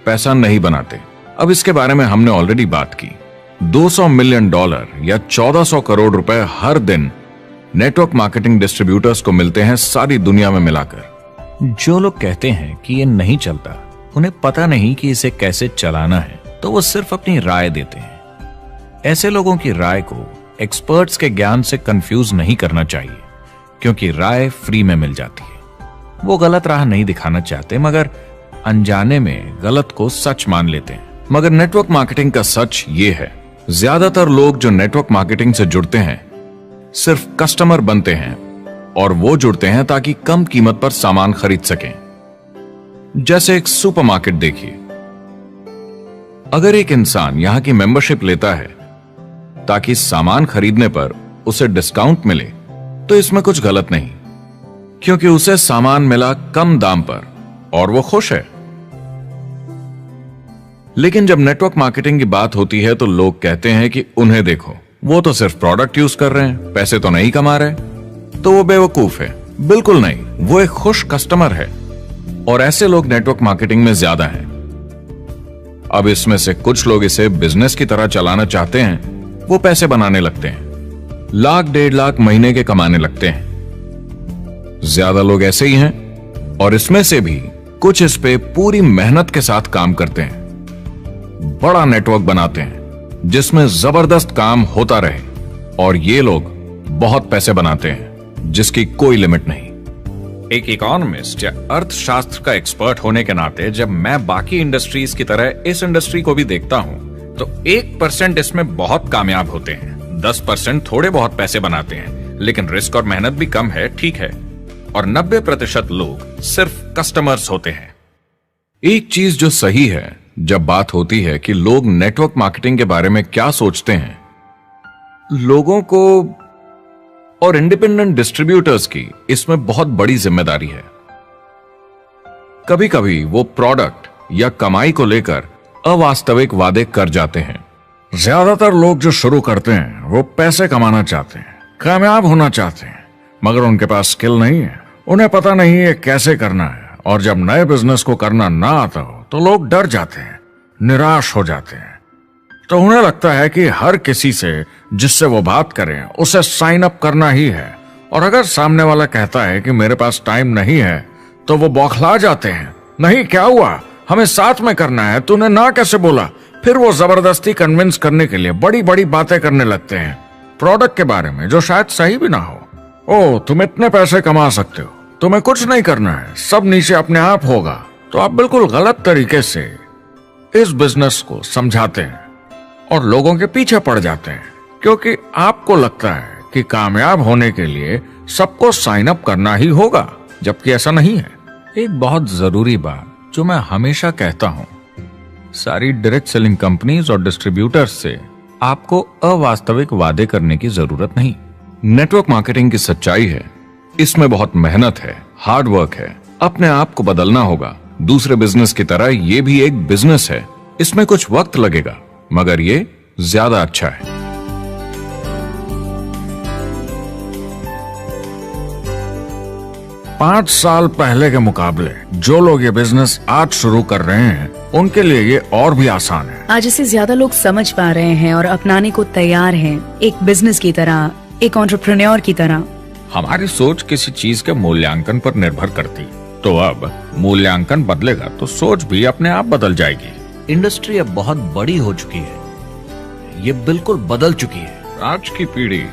पैसा नहीं बनाते। अब इसके बारे में हमने ऑलरेडी बात की। $200 मिलियन या 1400 करोड़ रुपए हर दिन नेटवर्क मार्केटिंग डिस्ट्रीब्यूटर्स को मिलते हैं सारी दुनिया में मिलाकर। जो लोग कहते हैं कि ये नहीं चलता, उन्हें पता नहीं कि इसे कैसे चलाना है, तो वो सिर्फ अपनी राय देते हैं। ऐसे लोगों की राय को एक्सपर्ट्स के ज्ञान से कंफ्यूज नहीं करना चाहिए, क्योंकि राय फ्री में मिल जाती है। वो गलत राह नहीं दिखाना चाहते, मगर अनजाने में गलत को सच मान लेते हैं। मगर नेटवर्क मार्केटिंग का सच ये है, ज्यादातर लोग जो नेटवर्क मार्केटिंग से जुड़ते हैं सिर्फ कस्टमर बनते हैं, और वो जुड़ते हैं ताकि कम कीमत पर सामान खरीद सकें। जैसे एक सुपरमार्केट देखिए, अगर एक इंसान यहां की मेंबरशिप लेता है ताकि सामान खरीदने पर उसे डिस्काउंट मिले, तो इसमें कुछ गलत नहीं, क्योंकि उसे सामान मिला कम दाम पर और वो खुश है। लेकिन जब नेटवर्क मार्केटिंग की बात होती है तो लोग कहते हैं कि उन्हें देखो, वो तो सिर्फ प्रोडक्ट यूज कर रहे हैं, पैसे तो नहीं कमा रहे, तो वो बेवकूफ है। बिल्कुल नहीं, वो एक खुश कस्टमर है, और ऐसे लोग नेटवर्क मार्केटिंग में ज्यादा हैं। अब इसमें से कुछ लोग इसे बिजनेस की तरह चलाना चाहते हैं, वो पैसे बनाने लगते हैं, लाख 1.5 लाख महीने के कमाने लगते हैं। ज्यादा लोग ऐसे ही हैं, और इसमें से भी कुछ इस पे पूरी मेहनत के साथ काम करते हैं, बड़ा नेटवर्क बनाते हैं जिसमें जबरदस्त काम होता रहे, और ये लोग बहुत पैसे बनाते हैं जिसकी कोई लिमिट नहीं। एक इकोनॉमिस्ट या अर्थशास्त्र का एक्सपर्ट होने के नाते जब मैं बाकी इंडस्ट्रीज की तरह इस इंडस्ट्री को भी देखता हूं, तो 1% इसमें बहुत कामयाब होते हैं, 10% थोड़े बहुत पैसे बनाते हैं, लेकिन रिस्क और मेहनत भी कम है, ठीक है, और 90% लोग सिर्फ कस्टमर्स होते हैं। एक चीज जो सही है जब बात होती है कि लोग नेटवर्क मार्केटिंग के बारे में क्या सोचते हैं, लोगों को और इंडिपेंडेंट डिस्ट्रीब्यूटर्स की इसमें बहुत बड़ी जिम्मेदारी है। कभी कभी वो प्रोडक्ट या कमाई को लेकर अवास्तविक वादे कर जाते हैं। ज्यादातर लोग जो शुरू करते हैं वो पैसे कमाना चाहते हैं, कामयाब होना चाहते हैं, मगर उनके पास स्किल नहीं है, उन्हें पता नहीं है कैसे करना है। और जब नए बिजनेस को करना ना आता हो तो लोग डर जाते हैं, निराश हो जाते हैं। तो उन्हें लगता है कि हर किसी से जिससे वो बात करें उसे साइन अप करना ही है। और अगर सामने वाला कहता है कि मेरे पास टाइम नहीं है तो वो बौखला जाते हैं। नहीं, क्या हुआ, हमें साथ में करना है, तूने ना कैसे बोला। फिर वो जबरदस्ती कन्विंस करने के लिए बड़ी बड़ी बातें करने लगते हैं प्रोडक्ट के बारे में जो शायद सही भी ना हो। ओ, तुम इतने पैसे कमा सकते हो, तुम्हें कुछ नहीं करना है, सब नीचे अपने आप होगा। तो आप बिल्कुल गलत तरीके से इस बिजनेस को समझाते हैं और लोगों के पीछे पड़ जाते हैं, क्योंकि आपको लगता है कि कामयाब होने के लिए सबको साइन अप करना ही होगा, जबकि ऐसा नहीं है। एक बहुत जरूरी बात जो मैं हमेशा कहता हूं, सारी डायरेक्ट सेलिंग कंपनीज और डिस्ट्रीब्यूटर्स से आपको अवास्तविक वादे करने की जरूरत नहीं। नेटवर्क मार्केटिंग की सच्चाई है, इसमें बहुत मेहनत है, हार्ड वर्क है, अपने आप को बदलना होगा। दूसरे बिजनेस की तरह ये भी एक बिजनेस है, इसमें कुछ वक्त लगेगा मगर ये ज्यादा अच्छा है। पांच साल पहले के मुकाबले जो लोग ये बिजनेस आज शुरू कर रहे हैं उनके लिए ये और भी आसान है। आज इसे ज्यादा लोग समझ पा रहे हैं और अपनाने को तैयार हैं, एक बिजनेस की तरह, एक एंटरप्रेन्योर की तरह। हमारी सोच किसी चीज के मूल्यांकन पर निर्भर करती, तो अब मूल्यांकन बदलेगा तो सोच भी अपने आप बदल जाएगी। इंडस्ट्री अब बहुत बड़ी हो चुकी है, ये बिल्कुल बदल चुकी है। आज की पीढ़ी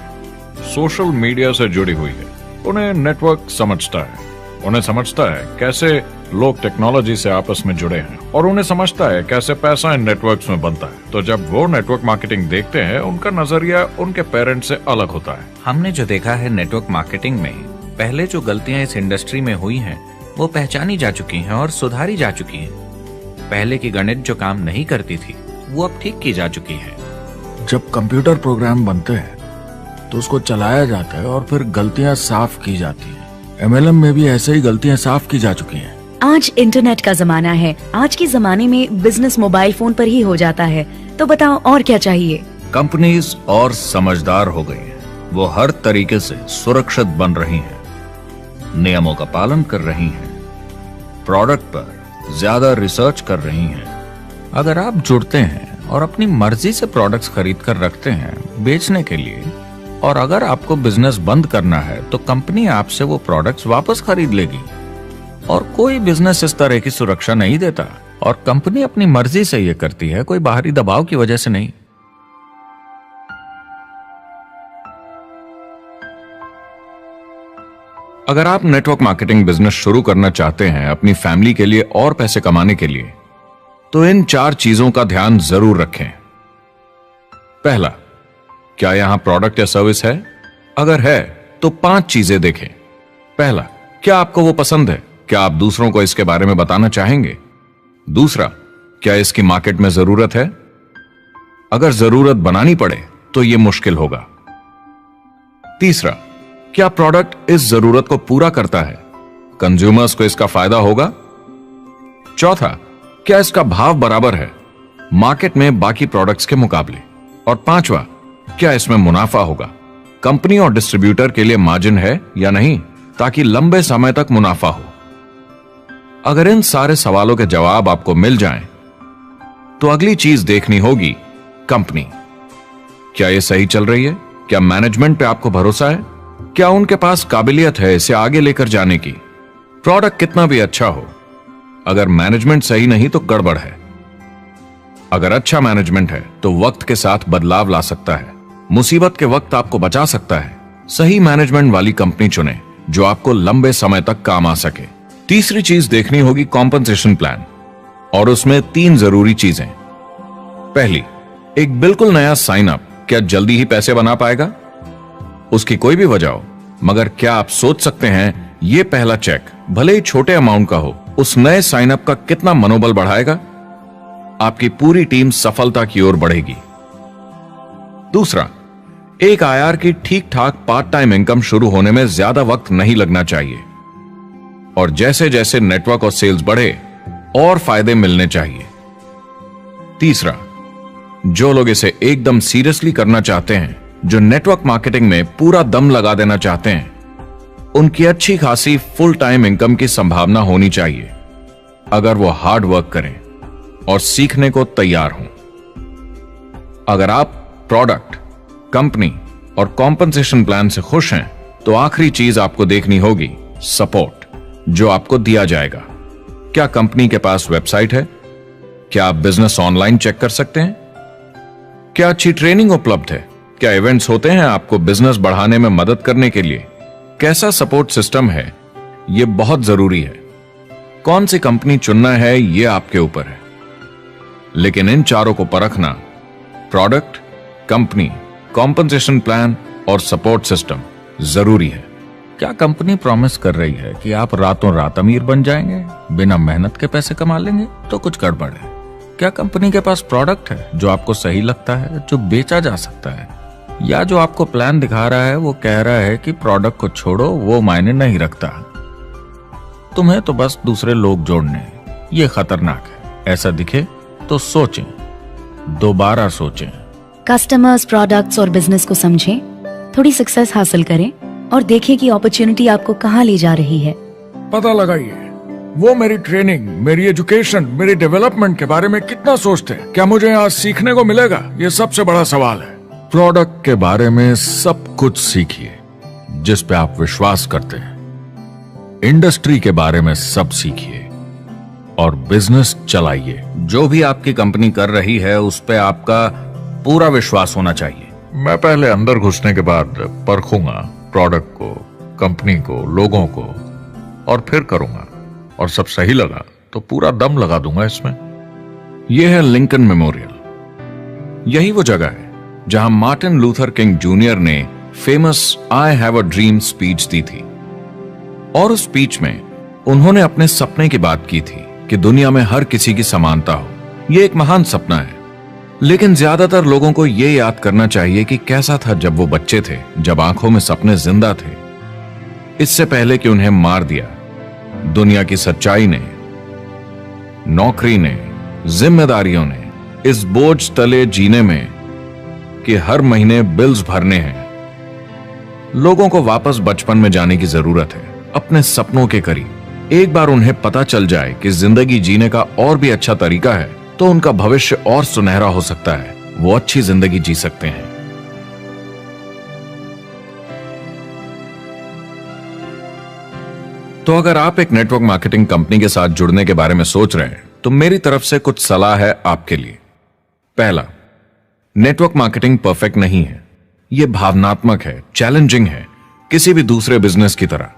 सोशल मीडिया से जुड़ी हुई है, उन्हें नेटवर्क समझता है, उन्हें समझता है कैसे लोग टेक्नोलॉजी से आपस में जुड़े हैं और उन्हें समझता है कैसे पैसा इन नेटवर्क्स में बनता है। तो जब वो नेटवर्क मार्केटिंग देखते हैं उनका नजरिया उनके पेरेंट्स से अलग होता है। हमने जो देखा है नेटवर्क मार्केटिंग में, पहले जो गलतियां इस इंडस्ट्री में हुई हैं वो पहचानी जा चुकी हैं और सुधारी जा चुकी हैं। पहले की गणित जो काम नहीं करती थी वो अब ठीक की जा चुकी है। जब कंप्यूटर प्रोग्राम बनते हैं तो उसको चलाया जाता है और फिर गलतियां साफ की जाती हैं। MLM में भी ऐसे ही गलतियां साफ की जा चुकी हैं। आज इंटरनेट का जमाना है, आज के जमाने में बिजनेस मोबाइल फोन पर ही हो जाता है। तो बताओ और क्या चाहिए। कंपनीज और समझदार हो गई हैं, वो हर तरीके से सुरक्षित बन रही हैं, नियमों का पालन कर रही हैं, प्रोडक्ट पर ज्यादा रिसर्च कर रही हैं। अगर आप जुड़ते हैं और अपनी मर्जी से प्रोडक्ट्स खरीद कर रखते हैं बेचने के लिए, और अगर आपको बिजनेस बंद करना है तो कंपनी आपसे वो प्रोडक्ट्स वापस खरीद लेगी। और कोई बिजनेस इस तरह की सुरक्षा नहीं देता, और कंपनी अपनी मर्जी से ये करती है, कोई बाहरी दबाव की वजह से नहीं। अगर आप नेटवर्क मार्केटिंग बिजनेस शुरू करना चाहते हैं अपनी फैमिली के लिए और पैसे कमाने के लिए, तो इन 4 चीजों का ध्यान जरूर रखें। पहला, क्या यहां प्रोडक्ट या सर्विस है? अगर है तो 5 चीजें देखें। पहला, क्या आपको वो पसंद है? क्या आप दूसरों को इसके बारे में बताना चाहेंगे? दूसरा, क्या इसकी मार्केट में जरूरत है? अगर जरूरत बनानी पड़े तो यह मुश्किल होगा। तीसरा, क्या प्रोडक्ट इस जरूरत को पूरा करता है? कंज्यूमर्स को इसका फायदा होगा? चौथा, क्या इसका भाव बराबर है मार्केट में बाकी प्रोडक्ट्स के मुकाबले? और पांचवा, क्या इसमें मुनाफा होगा? कंपनी और डिस्ट्रीब्यूटर के लिए मार्जिन है या नहीं, ताकि लंबे समय तक मुनाफा हो। अगर इन सारे सवालों के जवाब आपको मिल जाएं, तो अगली चीज देखनी होगी कंपनी। क्या यह सही चल रही है? क्या मैनेजमेंट पे आपको भरोसा है? क्या उनके पास काबिलियत है इसे आगे लेकर जाने की? प्रोडक्ट कितना भी अच्छा हो, अगर मैनेजमेंट सही नहीं तो गड़बड़ है। अगर अच्छा मैनेजमेंट है तो वक्त के साथ बदलाव ला सकता है, मुसीबत के वक्त आपको बचा सकता है। सही मैनेजमेंट वाली कंपनी चुने जो आपको लंबे समय तक काम आ सके। तीसरी चीज देखनी होगी कॉम्पनसेशन प्लान, और उसमें 3 जरूरी चीजें। पहली, एक बिल्कुल नया साइन अप क्या जल्दी ही पैसे बना पाएगा? उसकी कोई भी वजह हो, मगर क्या आप सोच सकते हैं यह पहला चेक भले ही छोटे अमाउंट का हो, उस नए साइन अप का कितना मनोबल बढ़ाएगा? आपकी पूरी टीम सफलता की ओर बढ़ेगी। दूसरा, एक IR की ठीक ठाक पार्ट टाइम इनकम शुरू होने में ज्यादा वक्त नहीं लगना चाहिए, और जैसे जैसे नेटवर्क और सेल्स बढ़े और फायदे मिलने चाहिए। तीसरा, जो लोग इसे एकदम सीरियसली करना चाहते हैं, जो नेटवर्क मार्केटिंग में पूरा दम लगा देना चाहते हैं, उनकी अच्छी खासी फुल टाइम इनकम की संभावना होनी चाहिए अगर वो हार्ड वर्क करें और सीखने को तैयार हों। अगर आप प्रोडक्ट, कंपनी और कॉम्पनसेशन प्लान से खुश हैं तो आखिरी चीज आपको देखनी होगी सपोर्ट जो आपको दिया जाएगा। क्या कंपनी के पास वेबसाइट है? क्या आप बिजनेस ऑनलाइन चेक कर सकते हैं? क्या अच्छी ट्रेनिंग उपलब्ध है? क्या इवेंट्स होते हैं आपको बिजनेस बढ़ाने में मदद करने के लिए? कैसा सपोर्ट सिस्टम है? यह बहुत जरूरी है। कौन सी कंपनी चुनना है यह आपके ऊपर है, लेकिन इन चारों को परखना, प्रोडक्ट, कंपनी, कॉम्पनसेशन प्लान और सपोर्ट सिस्टम, जरूरी है। क्या कंपनी प्रॉमिस कर रही है कि आप रातों रात अमीर बन जाएंगे, बिना मेहनत के पैसे कमा लेंगे? तो कुछ गड़बड़ है। क्या कंपनी के पास प्रोडक्ट है जो आपको सही लगता है, जो बेचा जा सकता है? या जो आपको प्लान दिखा रहा है वो कह रहा है कि प्रोडक्ट को छोड़ो, वो मायने नहीं रखता, तुम्हें तो बस दूसरे लोग जोड़ने हैं। ये खतरनाक है। ऐसा दिखे तो सोचें, दोबारा सोचें। कस्टमर्स, प्रोडक्ट्स और बिजनेस को समझें, थोड़ी सक्सेस हासिल करें और देखें कि अपॉर्चुनिटी आपको कहां ले जा रही है। पता लगाइए वो मेरी ट्रेनिंग, मेरी एजुकेशन, मेरी डेवलपमेंट के बारे में कितना सोचते हैं। क्या मुझे आज सीखने को मिलेगा? ये सबसे बड़ा सवाल है। प्रोडक्ट के बारे में सब कुछ सीखिए जिस पे आप विश्वास करते हैं। इंडस्ट्री के बारे में सब सीखिए और बिजनेस चलाइए। जो भी आपकी कंपनी कर रही है उस पे आपका पूरा विश्वास होना चाहिए। मैं पहले अंदर घुसने के बाद परखूंगा प्रोडक्ट को, कंपनी को, लोगों को, और फिर करूंगा। और सब सही लगा तो पूरा दम लगा दूंगा इसमें। यह है लिंकन मेमोरियल। यही वो जगह है जहां मार्टिन लूथर किंग जूनियर ने famous I have a dream speech दी थी। और उस स्पीच में उन्होंने अपने सपने की बात की थी कि दुनिया में हर किसी की समानता हो। यह एक महान सपना है, लेकिन ज्यादातर लोगों को यह याद करना चाहिए कि कैसा था जब वो बच्चे थे, जब आंखों में सपने जिंदा थे, इससे पहले कि उन्हें मार दिया दुनिया की सच्चाई ने, नौकरी ने, जिम्मेदारियों ने, इस बोझ तले जीने में कि हर महीने बिल्स भरने हैं। लोगों को वापस बचपन में जाने की जरूरत है, अपने सपनों के करीब। एक बार उन्हें पता चल जाए कि जिंदगी जीने का और भी अच्छा तरीका है तो उनका भविष्य और सुनहरा हो सकता है। वो अच्छी जिंदगी जी सकते हैं। तो अगर आप एक नेटवर्क मार्केटिंग कंपनी के साथ जुड़ने के बारे में सोच रहे हैं तो मेरी तरफ से कुछ सलाह है आपके लिए। पहला, नेटवर्क मार्केटिंग परफेक्ट नहीं है। यह भावनात्मक है, चैलेंजिंग है, किसी भी दूसरे बिजनेस की तरह।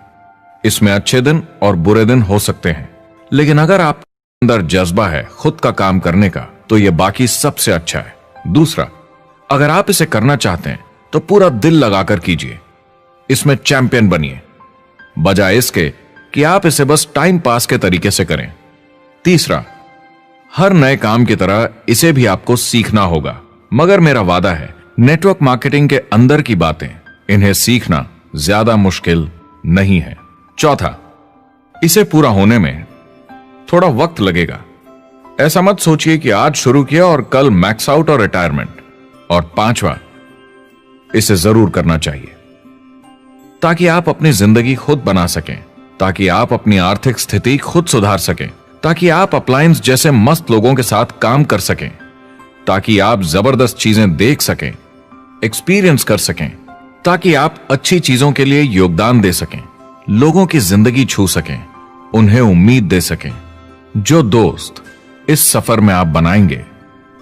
इसमें अच्छे दिन और बुरे दिन हो सकते हैं, लेकिन अगर आप अंदर जज्बा है खुद का काम करने का तो यह बाकी सबसे अच्छा है। दूसरा, अगर आप इसे करना चाहते हैं तो पूरा दिल लगाकर कीजिए। इसमें चैंपियन बनिए, बजाय इसके कि आप इसे बस टाइम पास के तरीके से करें। तीसरा, हर नए काम की तरह इसे भी आपको सीखना होगा, मगर मेरा वादा है नेटवर्क मार्केटिंग के अंदर की बातें, इन्हें सीखना ज्यादा मुश्किल नहीं है। चौथा, इसे पूरा होने में थोड़ा वक्त लगेगा। ऐसा मत सोचिए कि आज शुरू किया और कल मैक्स आउट और रिटायरमेंट। और पांचवा, इसे जरूर करना चाहिए ताकि आप अपनी जिंदगी खुद बना सकें, ताकि आप अपनी आर्थिक स्थिति खुद सुधार सकें, ताकि आप अप्लायंस जैसे मस्त लोगों के साथ काम कर सकें, ताकि आप जबरदस्त चीजें देख सकें, एक्सपीरियंस कर सकें, ताकि आप अच्छी चीजों के लिए योगदान दे सकें, लोगों की जिंदगी छू सकें, उन्हें उम्मीद दे सकें। जो दोस्त इस सफर में आप बनाएंगे,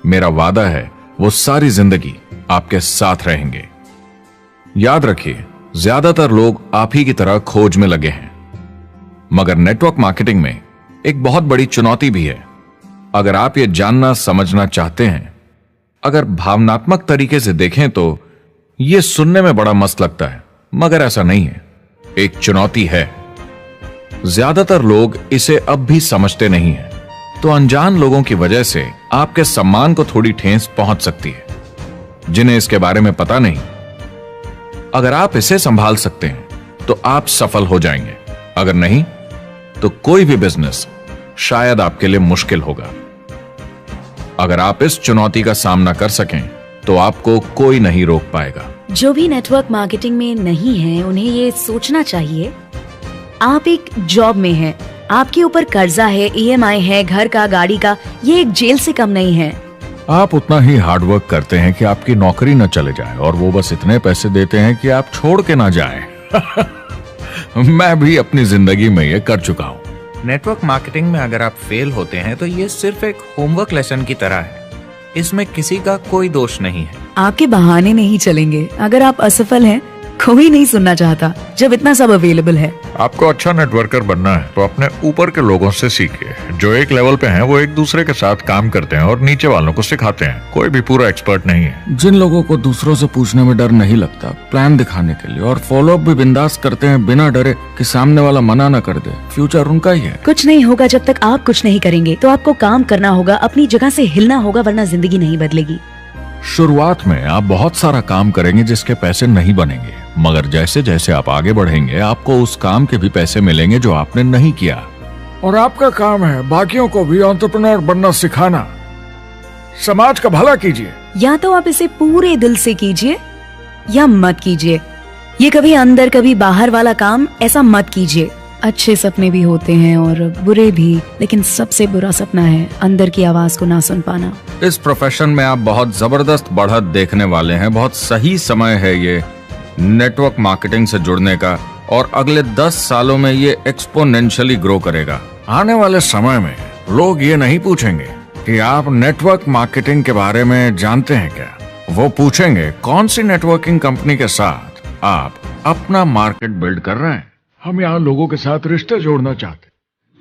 मेरा वादा है वो सारी जिंदगी आपके साथ रहेंगे। याद रखिए, ज्यादातर लोग आप ही की तरह खोज में लगे हैं, मगर नेटवर्क मार्केटिंग में एक बहुत बड़ी चुनौती भी है। अगर आप ये जानना समझना चाहते हैं, अगर भावनात्मक तरीके से देखें तो यह सुनने में बड़ा मस्त लगता है, मगर ऐसा नहीं है। एक चुनौती है। ज्यादातर लोग इसे अब भी समझते नहीं हैं, तो अनजान लोगों की वजह से आपके सम्मान को थोड़ी ठेस पहुंच सकती है, जिन्हें इसके बारे में पता नहीं। अगर आप इसे संभाल सकते हैं तो आप सफल हो जाएंगे, अगर नहीं तो कोई भी बिजनेस शायद आपके लिए मुश्किल होगा। अगर आप इस चुनौती का सामना कर सकें तो आपको कोई नहीं रोक पाएगा। जो भी नेटवर्क मार्केटिंग में नहीं है उन्हें ये सोचना चाहिए, आप एक जॉब में हैं, आपके ऊपर कर्जा है, EMI है, घर का, गाड़ी का, ये एक जेल से कम नहीं है। आप उतना ही हार्डवर्क करते हैं कि आपकी नौकरी न चले जाए और वो बस इतने पैसे देते हैं कि आप छोड़ के ना जाएं। मैं भी अपनी जिंदगी में ये कर चुका हूँ। नेटवर्क मार्केटिंग में अगर आप फेल होते हैं तो ये सिर्फ एक होमवर्क लेसन की तरह है, इसमें किसी का कोई दोष नहीं है। आपके बहाने नहीं चलेंगे। अगर आप असफल हैं, कोई नहीं सुनना चाहता जब इतना सब अवेलेबल है। आपको अच्छा नेटवर्कर बनना है तो अपने ऊपर के लोगों से सीखिए। जो एक लेवल पे हैं वो एक दूसरे के साथ काम करते हैं और नीचे वालों को सिखाते हैं। कोई भी पूरा एक्सपर्ट नहीं है। जिन लोगों को दूसरों से पूछने में डर नहीं लगता, प्लान दिखाने के लिए और फॉलो अप भी बिंदास करते हैं बिना डरे कि सामने वाला मना न कर दे, फ्यूचर उनका ही है। कुछ नहीं होगा जब तक आप कुछ नहीं करेंगे। तो आपको काम करना होगा, अपनी जगह से हिलना होगा, वरना जिंदगी नहीं बदलेगी। शुरुआत में आप बहुत सारा काम करेंगे जिसके पैसे नहीं बनेंगे, मगर जैसे जैसे आप आगे बढ़ेंगे आपको उस काम के भी पैसे मिलेंगे जो आपने नहीं किया। और आपका काम है बाकियों को भी एंटरप्रेन्योर बनना सिखाना। समाज का भला कीजिए। या तो आप इसे पूरे दिल से कीजिए या मत कीजिए। ये कभी अंदर कभी बाहर वाला काम ऐसा मत कीजिए। अच्छे सपने भी होते हैं और बुरे भी, लेकिन सबसे बुरा सपना है अंदर की आवाज को ना सुन पाना। इस प्रोफेशन में आप बहुत जबरदस्त बढ़त देखने वाले हैं। बहुत सही समय है ये नेटवर्क मार्केटिंग से जुड़ने का और अगले 10 सालों में ये एक्सपोनेंशियली ग्रो करेगा। आने वाले समय में लोग ये नहीं पूछेंगे कि आप नेटवर्क मार्केटिंग के बारे में जानते हैं क्या, वो पूछेंगे कौन सी नेटवर्किंग कंपनी के साथ आप अपना मार्केट बिल्ड कर रहे हैं। हम यहाँ लोगों के साथ रिश्ते जोड़ना चाहते हैं,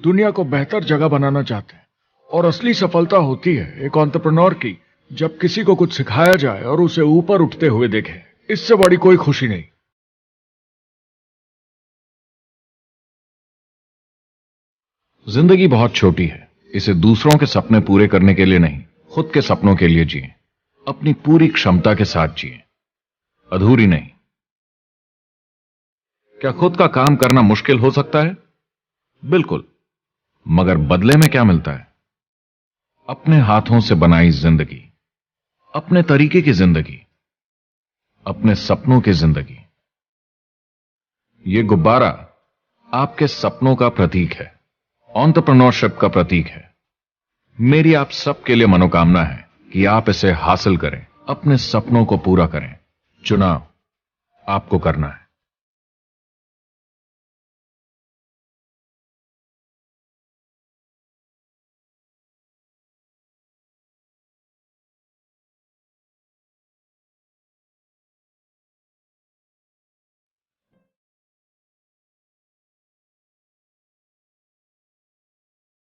दुनिया को बेहतर जगह बनाना चाहते हैं। और असली सफलता होती है एक एंटरप्रेन्योर की जब किसी को कुछ सिखाया जाए और उसे ऊपर उठते हुए देखे। इससे बड़ी कोई खुशी नहीं। जिंदगी बहुत छोटी है, इसे दूसरों के सपने पूरे करने के लिए नहीं, खुद के सपनों के लिए जिए। अपनी पूरी क्षमता के साथ जिए, अधूरी नहीं। क्या खुद का काम करना मुश्किल हो सकता है? बिल्कुल, मगर बदले में क्या मिलता है? अपने हाथों से बनाई जिंदगी, अपने तरीके की जिंदगी, अपने सपनों की जिंदगी। यह गुब्बारा आपके सपनों का प्रतीक है, एंटरप्रेन्योरशिप का प्रतीक है। मेरी आप सबके लिए मनोकामना है कि आप इसे हासिल करें, अपने सपनों को पूरा करें। चुनाव आपको करना है।